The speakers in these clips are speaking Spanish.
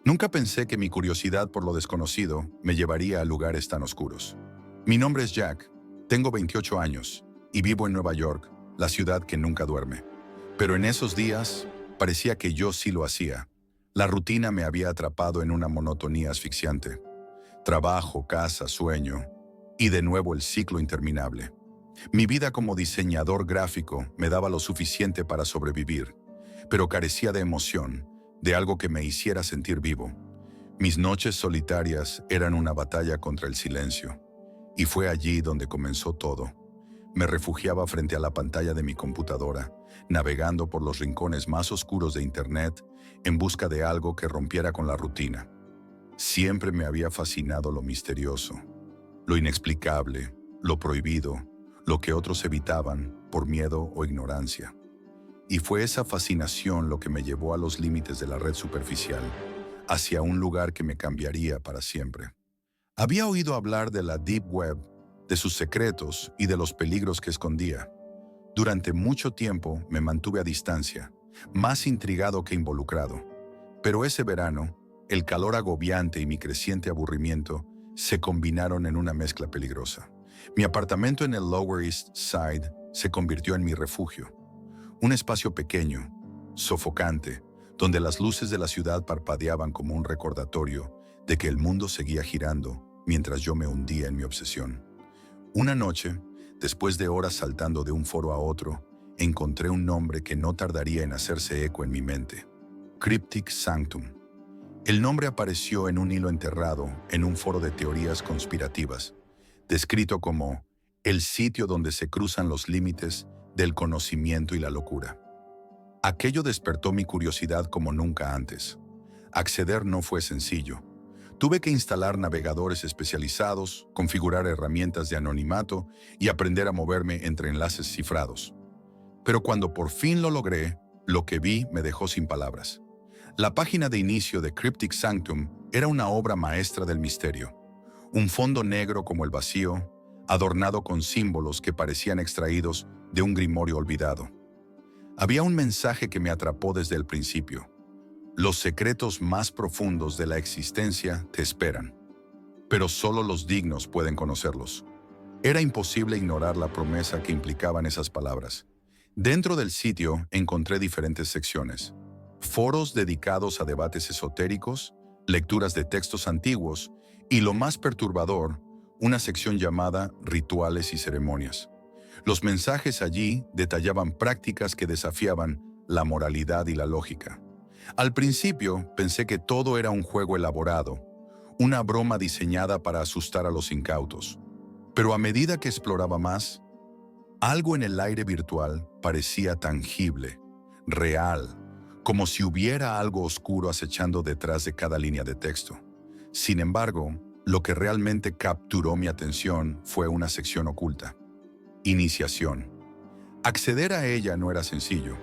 Nunca pensé que mi curiosidad por lo desconocido me llevaría a lugares tan oscuros. Mi nombre es Jack, tengo 28 años y vivo en Nueva York, la ciudad que nunca duerme. Pero en esos días parecía que yo sí lo hacía. La rutina me había atrapado en una monotonía asfixiante. Trabajo, casa, sueño y de nuevo el ciclo interminable. Mi vida como diseñador gráfico me daba lo suficiente para sobrevivir, pero carecía de emoción, de algo que me hiciera sentir vivo. Mis noches solitarias eran una batalla contra el silencio, y fue allí donde comenzó todo. Me refugiaba frente a la pantalla de mi computadora, navegando por los rincones más oscuros de Internet en busca de algo que rompiera con la rutina. Siempre me había fascinado lo misterioso, lo inexplicable, lo prohibido, lo que otros evitaban por miedo o ignorancia. Y fue esa fascinación lo que me llevó a los límites de la red superficial, hacia un lugar que me cambiaría para siempre. Había oído hablar de la Deep Web, de sus secretos y de los peligros que escondía. Durante mucho tiempo me mantuve a distancia, más intrigado que involucrado. Pero ese verano, el calor agobiante y mi creciente aburrimiento se combinaron en una mezcla peligrosa. Mi apartamento en el Lower East Side se convirtió en mi refugio. Un espacio pequeño, sofocante, donde las luces de la ciudad parpadeaban como un recordatorio de que el mundo seguía girando mientras yo me hundía en mi obsesión. Una noche, después de horas saltando de un foro a otro, encontré un nombre que no tardaría en hacerse eco en mi mente: Cryptic Sanctum. El nombre apareció en un hilo enterrado en un foro de teorías conspirativas, descrito como el sitio donde se cruzan los límites del conocimiento y la locura. Aquello despertó mi curiosidad como nunca antes. Acceder no fue sencillo. Tuve que instalar navegadores especializados, configurar herramientas de anonimato y aprender a moverme entre enlaces cifrados. Pero cuando por fin lo logré, lo que vi me dejó sin palabras. La página de inicio de Cryptic Sanctum era una obra maestra del misterio. Un fondo negro como el vacío, adornado con símbolos que parecían extraídos de un grimorio olvidado. Había un mensaje que me atrapó desde el principio. Los secretos más profundos de la existencia te esperan, pero solo los dignos pueden conocerlos. Era imposible ignorar la promesa que implicaban esas palabras. Dentro del sitio encontré diferentes secciones: foros dedicados a debates esotéricos, lecturas de textos antiguos y, lo más perturbador, una sección llamada Rituales y Ceremonias. Los mensajes allí detallaban prácticas que desafiaban la moralidad y la lógica. Al principio pensé que todo era un juego elaborado, una broma diseñada para asustar a los incautos. Pero a medida que exploraba más, algo en el aire virtual parecía tangible, real, como si hubiera algo oscuro acechando detrás de cada línea de texto. Sin embargo, lo que realmente capturó mi atención fue una sección oculta: Iniciación. Acceder a ella no era sencillo.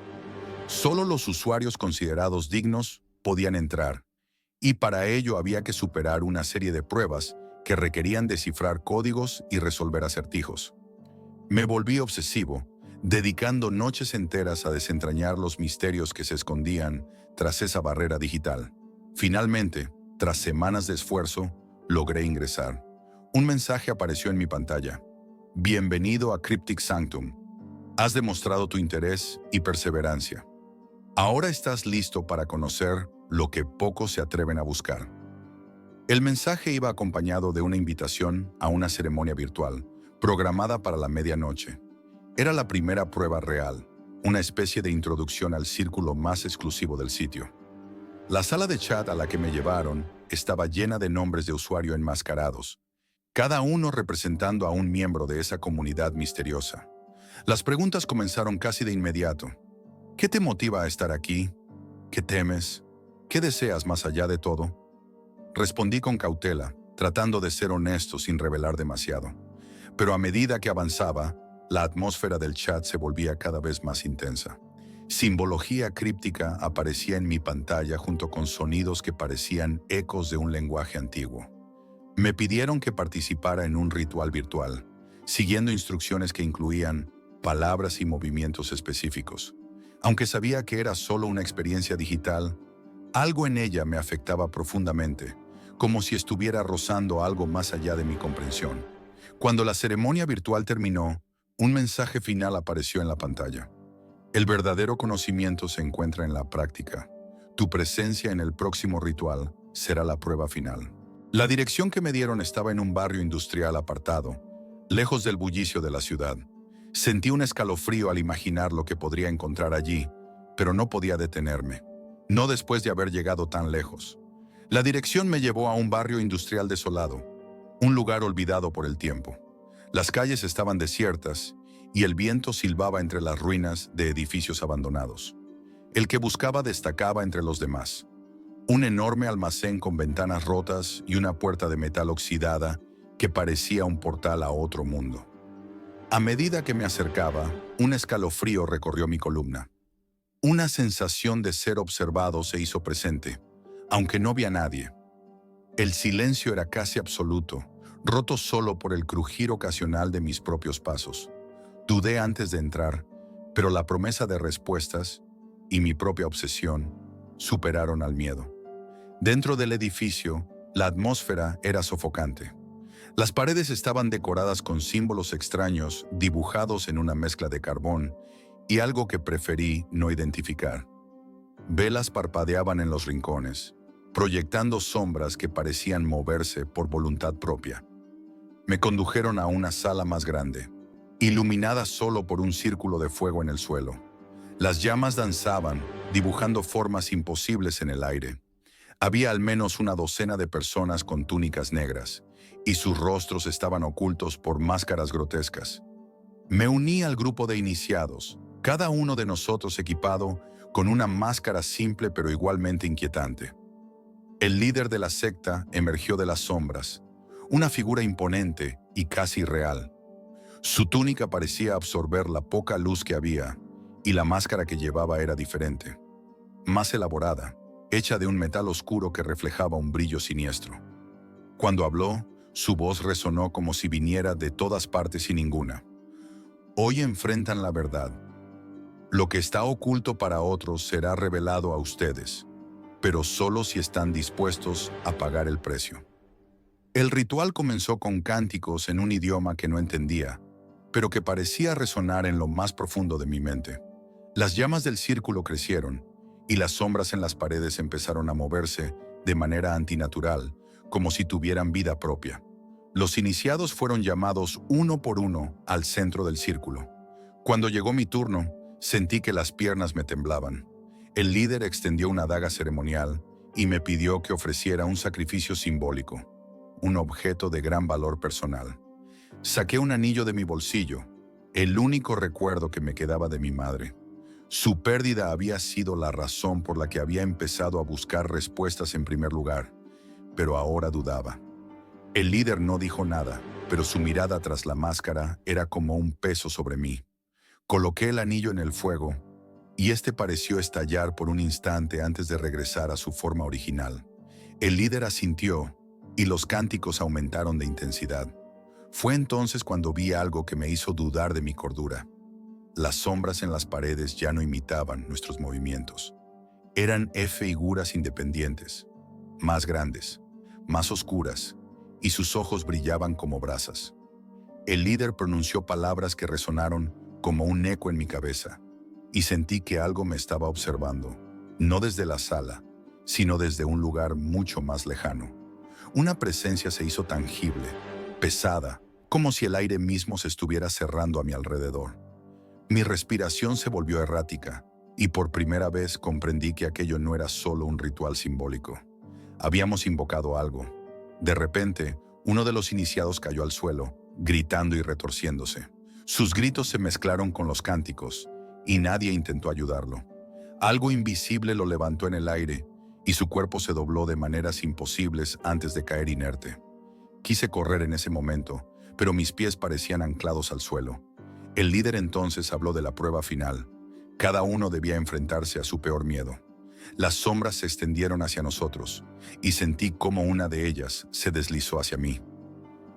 Solo los usuarios considerados dignos podían entrar, y para ello había que superar una serie de pruebas que requerían descifrar códigos y resolver acertijos. Me volví obsesivo, dedicando noches enteras a desentrañar los misterios que se escondían tras esa barrera digital. Finalmente, tras semanas de esfuerzo, logré ingresar. Un mensaje apareció en mi pantalla: Bienvenido a Cryptic Sanctum. Has demostrado tu interés y perseverancia. Ahora estás listo para conocer lo que pocos se atreven a buscar. El mensaje iba acompañado de una invitación a una ceremonia virtual, programada para la medianoche. Era la primera prueba real, una especie de introducción al círculo más exclusivo del sitio. La sala de chat a la que me llevaron estaba llena de nombres de usuario enmascarados, cada uno representando a un miembro de esa comunidad misteriosa. Las preguntas comenzaron casi de inmediato. ¿Qué te motiva a estar aquí? ¿Qué temes? ¿Qué deseas más allá de todo? Respondí con cautela, tratando de ser honesto sin revelar demasiado. Pero a medida que avanzaba, la atmósfera del chat se volvía cada vez más intensa. Simbología críptica aparecía en mi pantalla junto con sonidos que parecían ecos de un lenguaje antiguo. Me pidieron que participara en un ritual virtual, siguiendo instrucciones que incluían palabras y movimientos específicos. Aunque sabía que era solo una experiencia digital, Algo en ella me afectaba profundamente, como si estuviera rozando algo más allá de mi comprensión. Cuando la ceremonia virtual terminó, un mensaje final apareció en la pantalla. El verdadero conocimiento se encuentra en la práctica. Tu presencia en el próximo ritual será la prueba final. La dirección que me dieron estaba en un barrio industrial apartado, lejos del bullicio de la ciudad. Sentí un escalofrío al imaginar lo que podría encontrar allí, pero no podía detenerme. No después de haber llegado tan lejos. La dirección me llevó a un barrio industrial desolado, un lugar olvidado por el tiempo. Las calles estaban desiertas y el viento silbaba entre las ruinas de edificios abandonados. El que buscaba destacaba entre los demás. Un enorme almacén con ventanas rotas y una puerta de metal oxidada que parecía un portal a otro mundo. A medida que me acercaba, un escalofrío recorrió mi columna. Una sensación de ser observado se hizo presente, aunque no vi a nadie. El silencio era casi absoluto, roto solo por el crujir ocasional de mis propios pasos. Dudé antes de entrar, pero la promesa de respuestas y mi propia obsesión superaron al miedo. Dentro del edificio, la atmósfera era sofocante. Las paredes estaban decoradas con símbolos extraños dibujados en una mezcla de carbón y algo que preferí no identificar. Velas parpadeaban en los rincones, proyectando sombras que parecían moverse por voluntad propia. Me condujeron a una sala más grande, iluminada solo por un círculo de fuego en el suelo. Las llamas danzaban, dibujando formas imposibles en el aire. Había al menos una docena de personas con túnicas negras, y sus rostros estaban ocultos por máscaras grotescas. Me uní al grupo de iniciados, cada uno de nosotros equipado con una máscara simple pero igualmente inquietante. El líder de la secta emergió de las sombras, una figura imponente y casi real. Su túnica parecía absorber la poca luz que había, y la máscara que llevaba era diferente, más elaborada, hecha de un metal oscuro que reflejaba un brillo siniestro. Cuando habló, su voz resonó como si viniera de todas partes y ninguna. Hoy enfrentan la verdad. Lo que está oculto para otros será revelado a ustedes, pero solo si están dispuestos a pagar el precio. El ritual comenzó con cánticos en un idioma que no entendía, pero que parecía resonar en lo más profundo de mi mente. Las llamas del círculo crecieron, y las sombras en las paredes empezaron a moverse de manera antinatural, como si tuvieran vida propia. Los iniciados fueron llamados uno por uno al centro del círculo. Cuando llegó mi turno, sentí que las piernas me temblaban. El líder extendió una daga ceremonial y me pidió que ofreciera un sacrificio simbólico, un objeto de gran valor personal. Saqué un anillo de mi bolsillo, el único recuerdo que me quedaba de mi madre. Su pérdida había sido la razón por la que había empezado a buscar respuestas en primer lugar, pero ahora dudaba. El líder no dijo nada, pero su mirada tras la máscara era como un peso sobre mí. Coloqué el anillo en el fuego, y este pareció estallar por un instante antes de regresar a su forma original. El líder asintió, y los cánticos aumentaron de intensidad. Fue entonces cuando vi algo que me hizo dudar de mi cordura. Las sombras en las paredes ya no imitaban nuestros movimientos. Eran figuras independientes, más grandes, más oscuras, y sus ojos brillaban como brasas. El líder pronunció palabras que resonaron como un eco en mi cabeza, y sentí que algo me estaba observando, no desde la sala, sino desde un lugar mucho más lejano. Una presencia se hizo tangible, pesada, como si el aire mismo se estuviera cerrando a mi alrededor. Mi respiración se volvió errática, y por primera vez comprendí que aquello no era solo un ritual simbólico. Habíamos invocado algo. De repente, uno de los iniciados cayó al suelo, gritando y retorciéndose. Sus gritos se mezclaron con los cánticos, y nadie intentó ayudarlo. Algo invisible lo levantó en el aire, y su cuerpo se dobló de maneras imposibles antes de caer inerte. Quise correr en ese momento, pero mis pies parecían anclados al suelo. El líder entonces habló de la prueba final. Cada uno debía enfrentarse a su peor miedo. Las sombras se extendieron hacia nosotros, y sentí cómo una de ellas se deslizó hacia mí.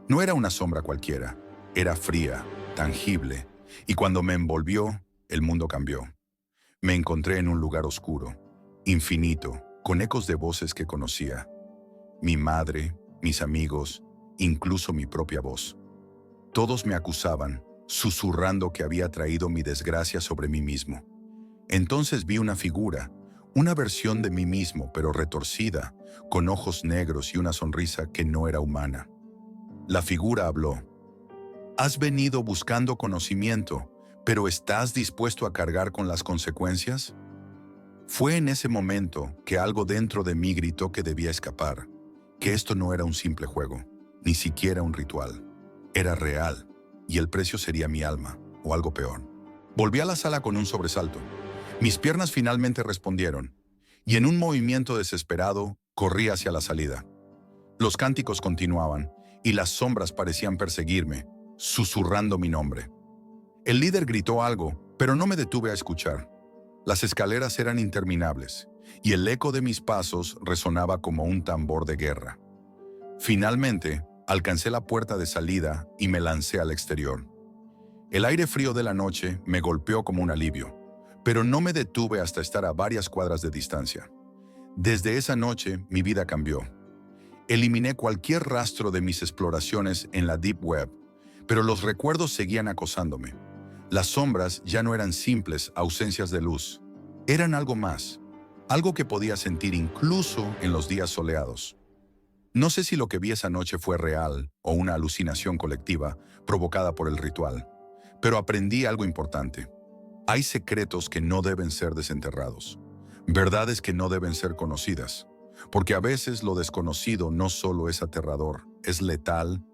No era una sombra cualquiera, era fría, tangible, y cuando me envolvió, el mundo cambió. Me encontré en un lugar oscuro, infinito, con ecos de voces que conocía. Mi madre, mis amigos, incluso mi propia voz. Todos me acusaban, susurrando que había traído mi desgracia sobre mí mismo. Entonces vi una figura, una versión de mí mismo, pero retorcida, con ojos negros y una sonrisa que no era humana. La figura habló. Has venido buscando conocimiento, pero ¿estás dispuesto a cargar con las consecuencias? Fue en ese momento que algo dentro de mí gritó que debía escapar, que esto no era un simple juego, ni siquiera un ritual. Era real, y el precio sería mi alma, o algo peor. Volví a la sala con un sobresalto. Mis piernas finalmente respondieron, y en un movimiento desesperado, corrí hacia la salida. Los cánticos continuaban, y las sombras parecían perseguirme, susurrando mi nombre. El líder gritó algo, pero no me detuve a escuchar. Las escaleras eran interminables, y el eco de mis pasos resonaba como un tambor de guerra. Finalmente, alcancé la puerta de salida y me lancé al exterior. El aire frío de la noche me golpeó como un alivio, pero no me detuve hasta estar a varias cuadras de distancia. Desde esa noche, mi vida cambió. Eliminé cualquier rastro de mis exploraciones en la Deep Web, pero los recuerdos seguían acosándome. Las sombras ya no eran simples ausencias de luz. Eran algo más, algo que podía sentir incluso en los días soleados. No sé si lo que vi esa noche fue real o una alucinación colectiva provocada por el ritual, pero aprendí algo importante. Hay secretos que no deben ser desenterrados, verdades que no deben ser conocidas, porque a veces lo desconocido no solo es aterrador, es letal.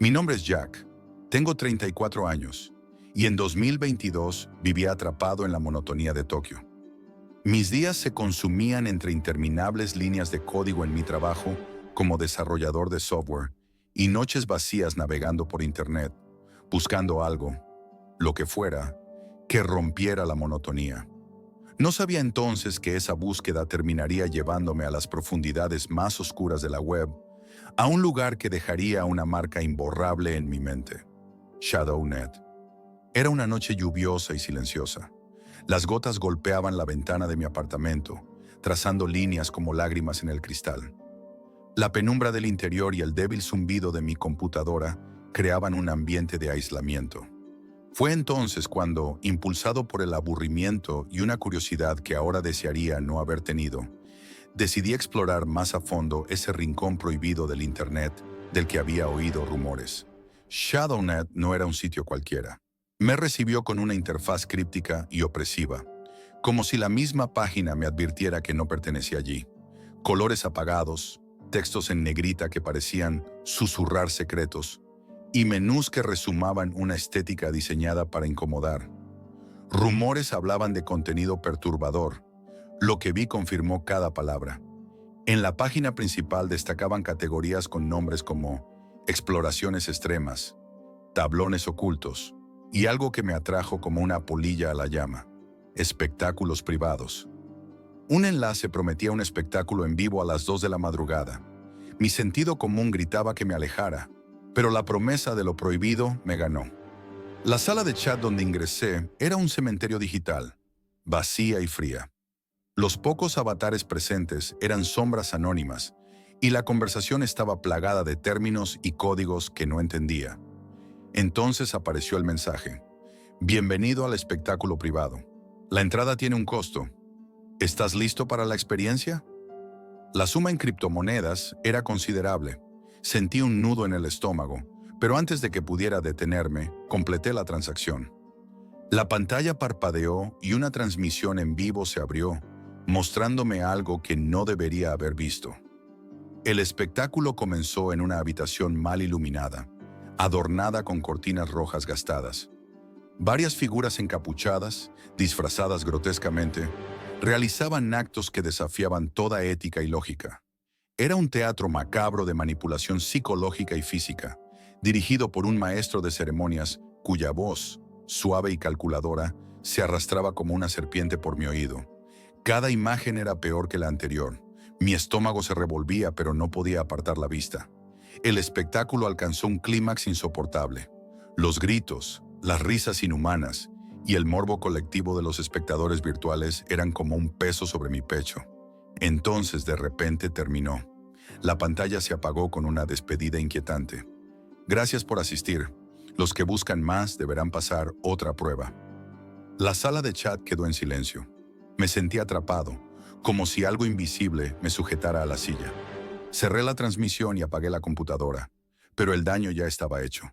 Mi nombre es Jack, tengo 34 años y en 2022 vivía atrapado en la monotonía de Tokio. Mis días se consumían entre interminables líneas de código en mi trabajo como desarrollador de software y noches vacías navegando por internet, buscando algo, lo que fuera, que rompiera la monotonía. No sabía entonces que esa búsqueda terminaría llevándome a las profundidades más oscuras de la web, a un lugar que dejaría una marca imborrable en mi mente. ShadowNet. Era una noche lluviosa y silenciosa. Las gotas golpeaban la ventana de mi apartamento, trazando líneas como lágrimas en el cristal. La penumbra del interior y el débil zumbido de mi computadora creaban un ambiente de aislamiento. Fue entonces cuando, impulsado por el aburrimiento y una curiosidad que ahora desearía no haber tenido, decidí explorar más a fondo ese rincón prohibido del Internet del que había oído rumores. ShadowNet no era un sitio cualquiera. Me recibió con una interfaz críptica y opresiva, como si la misma página me advirtiera que no pertenecía allí. Colores apagados, textos en negrita que parecían susurrar secretos, y menús que resumaban una estética diseñada para incomodar. Rumores hablaban de contenido perturbador. Lo que vi confirmó cada palabra. En la página principal destacaban categorías con nombres como exploraciones extremas, tablones ocultos, y algo que me atrajo como una polilla a la llama, espectáculos privados. Un enlace prometía un espectáculo en vivo a las 2 de la madrugada. Mi sentido común gritaba que me alejara, pero la promesa de lo prohibido me ganó. La sala de chat donde ingresé era un cementerio digital, vacía y fría. Los pocos avatares presentes eran sombras anónimas, y la conversación estaba plagada de términos y códigos que no entendía. Entonces apareció el mensaje. Bienvenido al espectáculo privado. La entrada tiene un costo. ¿Estás listo para la experiencia? La suma en criptomonedas era considerable. Sentí un nudo en el estómago, pero antes de que pudiera detenerme, completé la transacción. La pantalla parpadeó y una transmisión en vivo se abrió, mostrándome algo que no debería haber visto. El espectáculo comenzó en una habitación mal iluminada, adornada con cortinas rojas gastadas. Varias figuras encapuchadas, disfrazadas grotescamente, realizaban actos que desafiaban toda ética y lógica. Era un teatro macabro de manipulación psicológica y física, dirigido por un maestro de ceremonias cuya voz, suave y calculadora, se arrastraba como una serpiente por mi oído. Cada imagen era peor que la anterior. Mi estómago se revolvía, pero no podía apartar la vista. El espectáculo alcanzó un clímax insoportable. Los gritos, las risas inhumanas y el morbo colectivo de los espectadores virtuales eran como un peso sobre mi pecho. Entonces, de repente, terminó. La pantalla se apagó con una despedida inquietante. Gracias por asistir. Los que buscan más deberán pasar otra prueba. La sala de chat quedó en silencio. Me sentí atrapado, como si algo invisible me sujetara a la silla. Cerré la transmisión y apagué la computadora, pero el daño ya estaba hecho.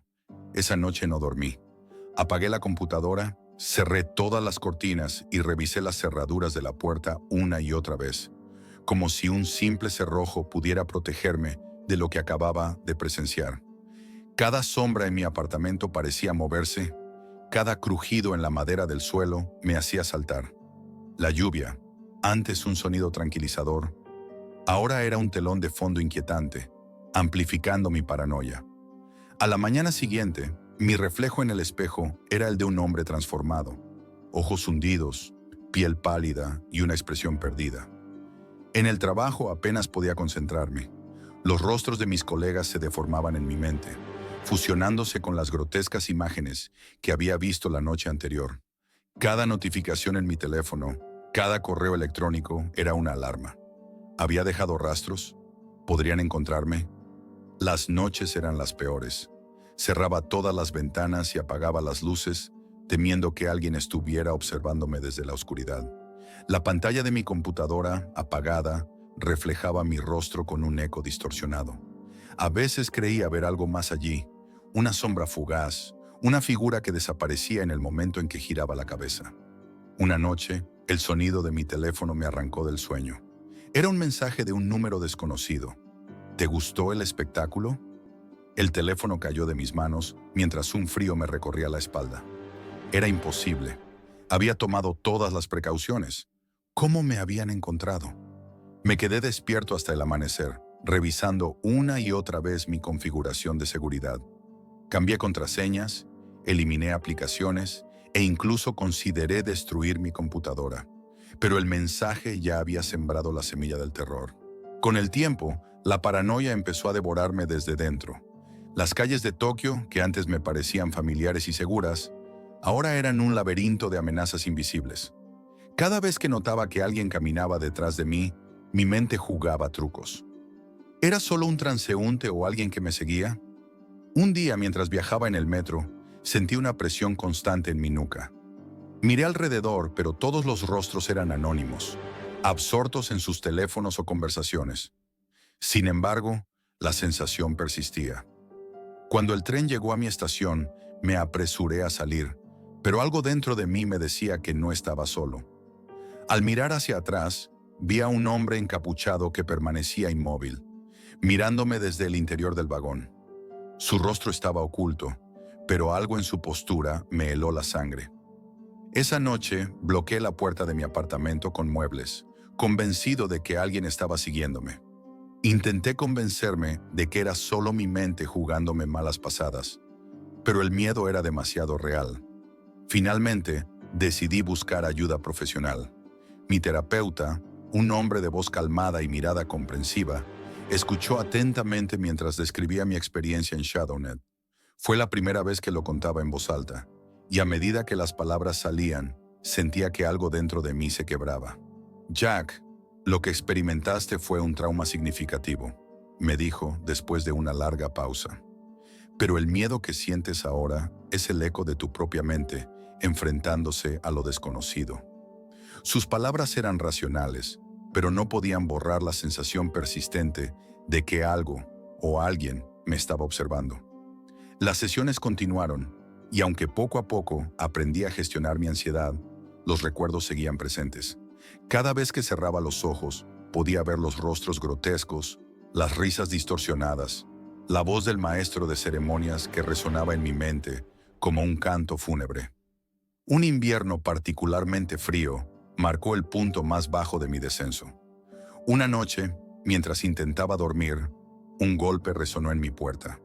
Esa noche no dormí. Apagué la computadora, cerré todas las cortinas y revisé las cerraduras de la puerta una y otra vez, como si un simple cerrojo pudiera protegerme de lo que acababa de presenciar. Cada sombra en mi apartamento parecía moverse, cada crujido en la madera del suelo me hacía saltar. La lluvia, antes un sonido tranquilizador, ahora era un telón de fondo inquietante, amplificando mi paranoia. A la mañana siguiente, mi reflejo en el espejo era el de un hombre transformado, ojos hundidos, piel pálida y una expresión perdida. En el trabajo apenas podía concentrarme. Los rostros de mis colegas se deformaban en mi mente, fusionándose con las grotescas imágenes que había visto la noche anterior. Cada notificación en mi teléfono, cada correo electrónico era una alarma. ¿Había dejado rastros? ¿Podrían encontrarme? Las noches eran las peores. Cerraba todas las ventanas y apagaba las luces, temiendo que alguien estuviera observándome desde la oscuridad. La pantalla de mi computadora, apagada, reflejaba mi rostro con un eco distorsionado. A veces creía ver algo más allí, una sombra fugaz, una figura que desaparecía en el momento en que giraba la cabeza. Una noche, el sonido de mi teléfono me arrancó del sueño. Era un mensaje de un número desconocido. ¿Te gustó el espectáculo? El teléfono cayó de mis manos mientras un frío me recorría la espalda. Era imposible. Había tomado todas las precauciones. ¿Cómo me habían encontrado? Me quedé despierto hasta el amanecer, revisando una y otra vez mi configuración de seguridad. Cambié contraseñas, eliminé aplicaciones e incluso consideré destruir mi computadora. Pero el mensaje ya había sembrado la semilla del terror. Con el tiempo, la paranoia empezó a devorarme desde dentro. Las calles de Tokio, que antes me parecían familiares y seguras, ahora eran un laberinto de amenazas invisibles. Cada vez que notaba que alguien caminaba detrás de mí, mi mente jugaba trucos. ¿Era solo un transeúnte o alguien que me seguía? Un día, mientras viajaba en el metro, sentí una presión constante en mi nuca. Miré alrededor, pero todos los rostros eran anónimos, absortos en sus teléfonos o conversaciones. Sin embargo, la sensación persistía. Cuando el tren llegó a mi estación, me apresuré a salir, pero algo dentro de mí me decía que no estaba solo. Al mirar hacia atrás, vi a un hombre encapuchado que permanecía inmóvil, mirándome desde el interior del vagón. Su rostro estaba oculto, pero algo en su postura me heló la sangre. Esa noche bloqueé la puerta de mi apartamento con muebles, convencido de que alguien estaba siguiéndome. Intenté convencerme de que era solo mi mente jugándome malas pasadas, pero el miedo era demasiado real. Finalmente, decidí buscar ayuda profesional. Mi terapeuta, un hombre de voz calmada y mirada comprensiva, escuchó atentamente mientras describía mi experiencia en ShadowNet. Fue la primera vez que lo contaba en voz alta, y a medida que las palabras salían, sentía que algo dentro de mí se quebraba. Jack, lo que experimentaste fue un trauma significativo, me dijo después de una larga pausa. Pero el miedo que sientes ahora es el eco de tu propia mente, enfrentándose a lo desconocido. Sus palabras eran racionales, pero no podían borrar la sensación persistente de que algo o alguien me estaba observando. Las sesiones continuaron, y aunque poco a poco aprendí a gestionar mi ansiedad, los recuerdos seguían presentes. Cada vez que cerraba los ojos, podía ver los rostros grotescos, las risas distorsionadas, la voz del maestro de ceremonias que resonaba en mi mente como un canto fúnebre. Un invierno particularmente frío marcó el punto más bajo de mi descenso. Una noche, mientras intentaba dormir, un golpe resonó en mi puerta.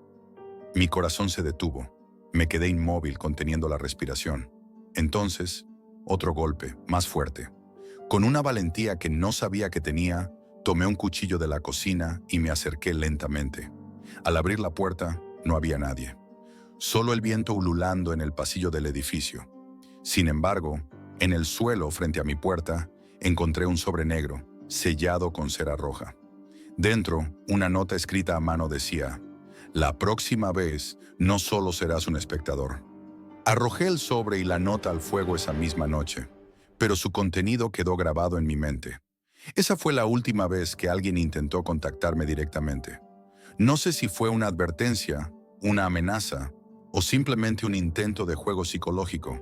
Mi corazón se detuvo. Me quedé inmóvil conteniendo la respiración. Entonces, otro golpe, más fuerte. Con una valentía que no sabía que tenía, tomé un cuchillo de la cocina y me acerqué lentamente. Al abrir la puerta, no había nadie. solo el viento ululando en el pasillo del edificio. Sin embargo, en el suelo frente a mi puerta, encontré un sobre negro, sellado con cera roja. Dentro, una nota escrita a mano decía: «La próxima vez, no solo serás un espectador». Arrojé el sobre y la nota al fuego esa misma noche, pero su contenido quedó grabado en mi mente. Esa fue la última vez que alguien intentó contactarme directamente. No sé si fue una advertencia, una amenaza o simplemente un intento de juego psicológico,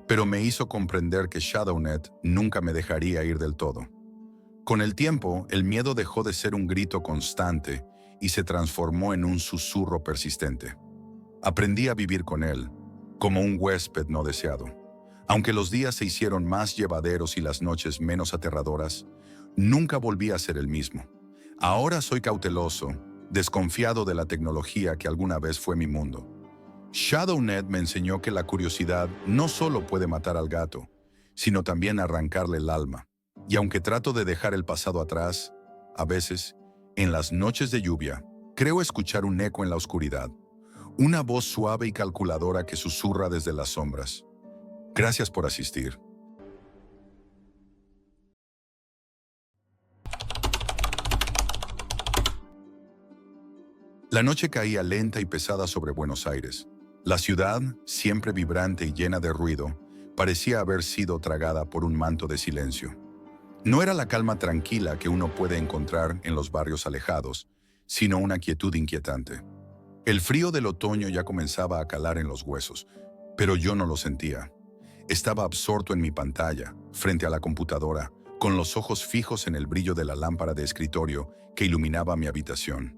pero me hizo comprender que ShadowNet nunca me dejaría ir del todo. Con el tiempo, el miedo dejó de ser un grito constante y se transformó en un susurro persistente. Aprendí a vivir con él, como un huésped no deseado. Aunque los días se hicieron más llevaderos y las noches menos aterradoras, nunca volví a ser el mismo. Ahora soy cauteloso, desconfiado de la tecnología que alguna vez fue mi mundo. ShadowNet me enseñó que la curiosidad no solo puede matar al gato, sino también arrancarle el alma. Y aunque trato de dejar el pasado atrás, a veces, en las noches de lluvia, creo escuchar un eco en la oscuridad, una voz suave y calculadora que susurra desde las sombras. Gracias por asistir. La noche caía lenta y pesada sobre Buenos Aires. La ciudad, siempre vibrante y llena de ruido, parecía haber sido tragada por un manto de silencio. No era la calma tranquila que uno puede encontrar en los barrios alejados, sino una quietud inquietante. El frío del otoño ya comenzaba a calar en los huesos, pero yo no lo sentía. Estaba absorto en mi pantalla, frente a la computadora, con los ojos fijos en el brillo de la lámpara de escritorio que iluminaba mi habitación.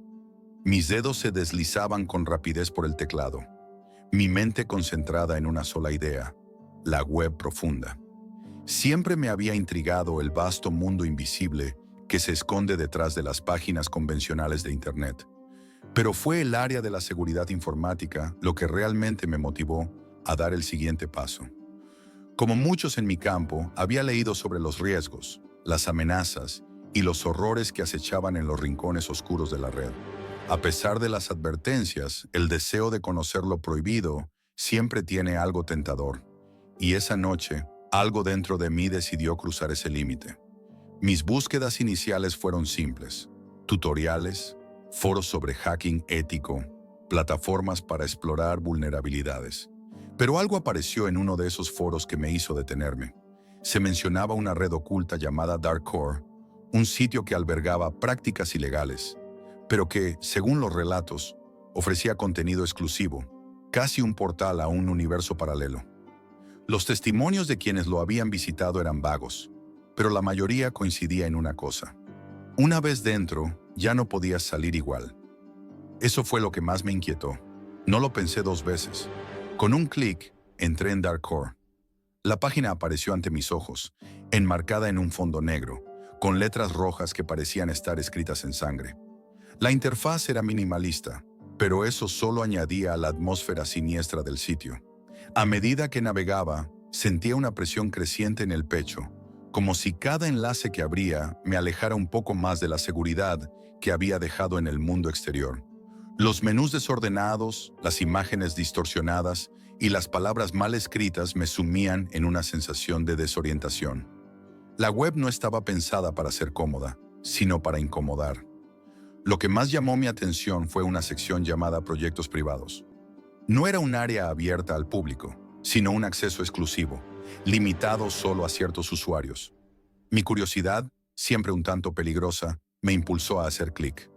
Mis dedos se deslizaban con rapidez por el teclado, mi mente concentrada en una sola idea: la web profunda. Siempre me había intrigado el vasto mundo invisible que se esconde detrás de las páginas convencionales de Internet. Pero fue el área de la seguridad informática lo que realmente me motivó a dar el siguiente paso. Como muchos en mi campo, había leído sobre los riesgos, las amenazas y los horrores que acechaban en los rincones oscuros de la red. A pesar de las advertencias, el deseo de conocer lo prohibido siempre tiene algo tentador. Y esa noche, algo dentro de mí decidió cruzar ese límite. Mis búsquedas iniciales fueron simples: tutoriales, foros sobre hacking ético, plataformas para explorar vulnerabilidades. Pero algo apareció en uno de esos foros que me hizo detenerme. Se mencionaba una red oculta llamada Dark Core, un sitio que albergaba prácticas ilegales, pero que, según los relatos, ofrecía contenido exclusivo, casi un portal a un universo paralelo. Los testimonios de quienes lo habían visitado eran vagos, pero la mayoría coincidía en una cosa: una vez dentro, ya no podías salir igual. Eso fue lo que más me inquietó. No lo pensé dos veces. Con un clic, entré en Dark Core. La página apareció ante mis ojos, enmarcada en un fondo negro, con letras rojas que parecían estar escritas en sangre. La interfaz era minimalista, pero eso solo añadía a la atmósfera siniestra del sitio. A medida que navegaba, sentía una presión creciente en el pecho, como si cada enlace que abría me alejara un poco más de la seguridad que había dejado en el mundo exterior. Los menús desordenados, las imágenes distorsionadas y las palabras mal escritas me sumían en una sensación de desorientación. La web no estaba pensada para ser cómoda, sino para incomodar. Lo que más llamó mi atención fue una sección llamada Proyectos Privados. No era un área abierta al público, sino un acceso exclusivo, limitado solo a ciertos usuarios. Mi curiosidad, siempre un tanto peligrosa, me impulsó a hacer clic.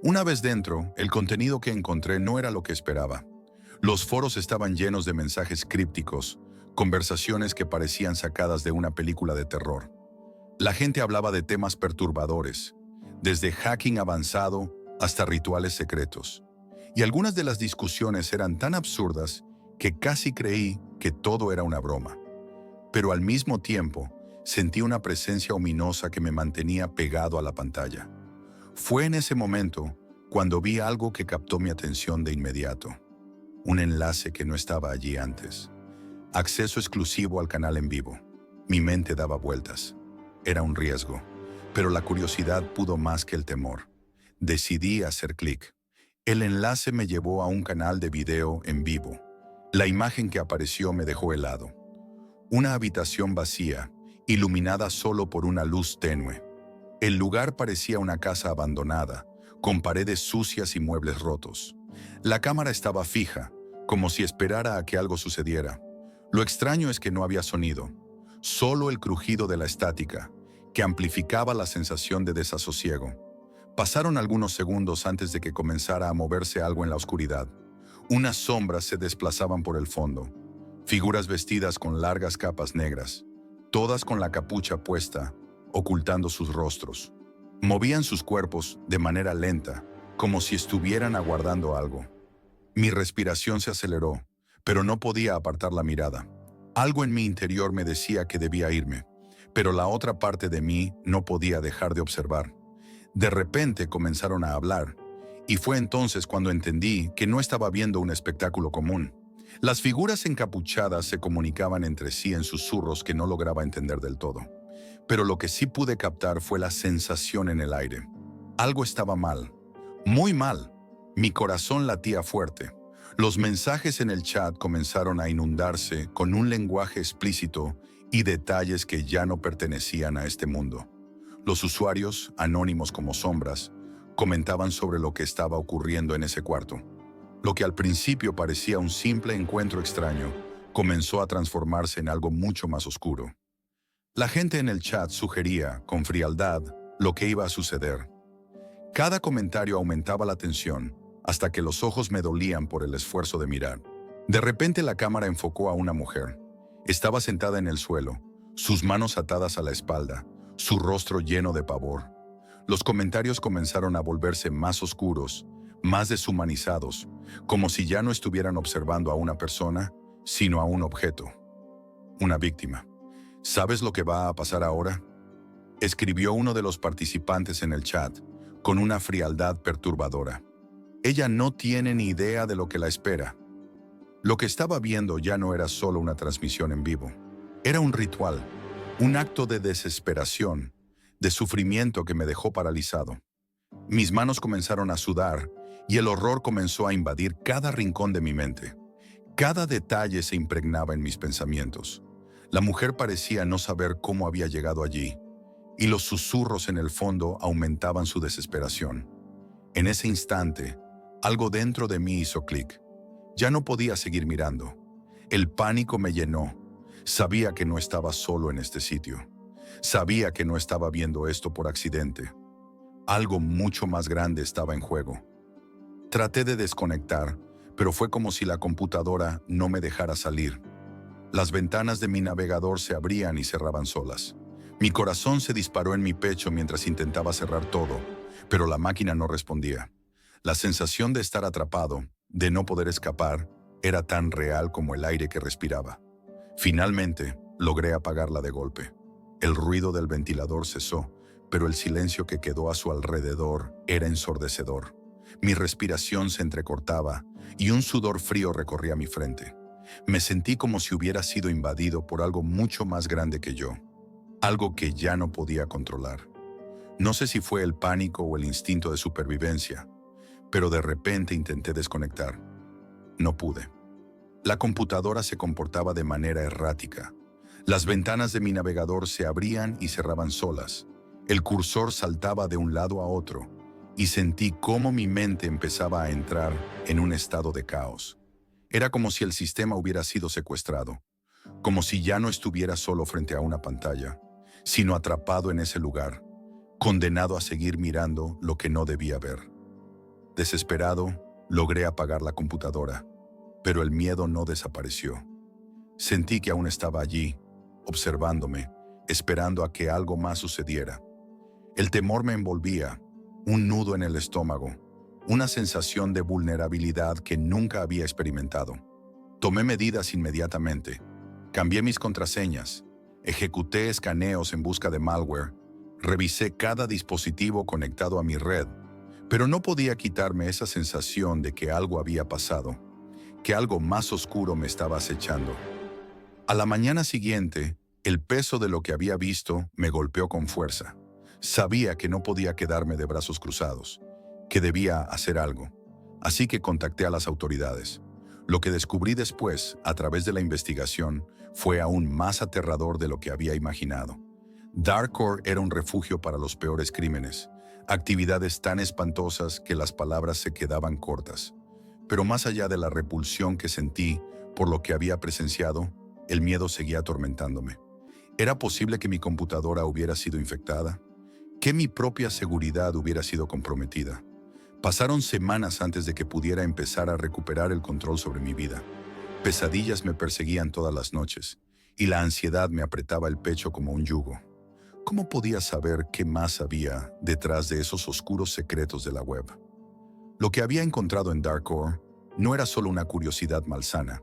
Una vez dentro, el contenido que encontré no era lo que esperaba. Los foros estaban llenos de mensajes crípticos, conversaciones que parecían sacadas de una película de terror. La gente hablaba de temas perturbadores, desde hacking avanzado hasta rituales secretos. Y algunas de las discusiones eran tan absurdas que casi creí que todo era una broma. Pero al mismo tiempo, sentí una presencia ominosa que me mantenía pegado a la pantalla. Fue en ese momento cuando vi algo que captó mi atención de inmediato. Un enlace que no estaba allí antes. Acceso exclusivo al canal en vivo. Mi mente daba vueltas. Era un riesgo, pero la curiosidad pudo más que el temor. Decidí hacer clic. El enlace me llevó a un canal de video en vivo. La imagen que apareció me dejó helado. Una habitación vacía, iluminada solo por una luz tenue. El lugar parecía una casa abandonada, con paredes sucias y muebles rotos. La cámara estaba fija, como si esperara a que algo sucediera. Lo extraño es que no había sonido, solo el crujido de la estática, que amplificaba la sensación de desasosiego. Pasaron algunos segundos antes de que comenzara a moverse algo en la oscuridad. Unas sombras se desplazaban por el fondo, figuras vestidas con largas capas negras, todas con la capucha puesta, ocultando sus rostros. Movían sus cuerpos de manera lenta, como si estuvieran aguardando algo. Mi respiración se aceleró, pero no podía apartar la mirada. Algo en mi interior me decía que debía irme, pero la otra parte de mí no podía dejar de observar. De repente comenzaron a hablar, y fue entonces cuando entendí que no estaba viendo un espectáculo común. Las figuras encapuchadas se comunicaban entre sí en susurros que no lograba entender del todo. Pero lo que sí pude captar fue la sensación en el aire. Algo estaba mal, muy mal. Mi corazón latía fuerte. Los mensajes en el chat comenzaron a inundarse con un lenguaje explícito y detalles que ya no pertenecían a este mundo. Los usuarios, anónimos como sombras, comentaban sobre lo que estaba ocurriendo en ese cuarto. Lo que al principio parecía un simple encuentro extraño, comenzó a transformarse en algo mucho más oscuro. La gente en el chat sugería, con frialdad, lo que iba a suceder. Cada comentario aumentaba la tensión, hasta que los ojos me dolían por el esfuerzo de mirar. De repente la cámara enfocó a una mujer. Estaba sentada en el suelo, sus manos atadas a la espalda, su rostro lleno de pavor. Los comentarios comenzaron a volverse más oscuros, más deshumanizados, como si ya no estuvieran observando a una persona, sino a un objeto, una víctima. ¿Sabes lo que va a pasar ahora?, escribió uno de los participantes en el chat, con una frialdad perturbadora. Ella no tiene ni idea de lo que la espera. Lo que estaba viendo ya no era solo una transmisión en vivo. Era un ritual, un acto de desesperación, de sufrimiento que me dejó paralizado. Mis manos comenzaron a sudar y el horror comenzó a invadir cada rincón de mi mente. Cada detalle se impregnaba en mis pensamientos. La mujer parecía no saber cómo había llegado allí, y los susurros en el fondo aumentaban su desesperación. En ese instante, algo dentro de mí hizo clic. Ya no podía seguir mirando. El pánico me llenó. Sabía que no estaba solo en este sitio. Sabía que no estaba viendo esto por accidente. Algo mucho más grande estaba en juego. Traté de desconectar, pero fue como si la computadora no me dejara salir. Las ventanas de mi navegador se abrían y cerraban solas. Mi corazón se disparó en mi pecho mientras intentaba cerrar todo, pero la máquina no respondía. La sensación de estar atrapado, de no poder escapar, era tan real como el aire que respiraba. Finalmente, logré apagarla de golpe. El ruido del ventilador cesó, pero el silencio que quedó a su alrededor era ensordecedor. Mi respiración se entrecortaba y un sudor frío recorría mi frente. Me sentí como si hubiera sido invadido por algo mucho más grande que yo, algo que ya no podía controlar. No sé si fue el pánico o el instinto de supervivencia, pero de repente intenté desconectar. No pude. La computadora se comportaba de manera errática. Las ventanas de mi navegador se abrían y cerraban solas. El cursor saltaba de un lado a otro y sentí cómo mi mente empezaba a entrar en un estado de caos. Era como si el sistema hubiera sido secuestrado, como si ya no estuviera solo frente a una pantalla, sino atrapado en ese lugar, condenado a seguir mirando lo que no debía ver. Desesperado, logré apagar la computadora, pero el miedo no desapareció. Sentí que aún estaba allí, observándome, esperando a que algo más sucediera. El temor me envolvía, un nudo en el estómago, una sensación de vulnerabilidad que nunca había experimentado. Tomé medidas inmediatamente. Cambié mis contraseñas, ejecuté escaneos en busca de malware, revisé cada dispositivo conectado a mi red, pero no podía quitarme esa sensación de que algo había pasado, que algo más oscuro me estaba acechando. A la mañana siguiente, el peso de lo que había visto me golpeó con fuerza. Sabía que no podía quedarme de brazos cruzados, que debía hacer algo. Así que contacté a las autoridades. Lo que descubrí después, a través de la investigación, fue aún más aterrador de lo que había imaginado. Darkcore era un refugio para los peores crímenes, actividades tan espantosas que las palabras se quedaban cortas. Pero más allá de la repulsión que sentí por lo que había presenciado, el miedo seguía atormentándome. ¿Era posible que mi computadora hubiera sido infectada? ¿Que mi propia seguridad hubiera sido comprometida? Pasaron semanas antes de que pudiera empezar a recuperar el control sobre mi vida. Pesadillas me perseguían todas las noches, y la ansiedad me apretaba el pecho como un yugo. ¿Cómo podía saber qué más había detrás de esos oscuros secretos de la web? Lo que había encontrado en Darkcore no era solo una curiosidad malsana,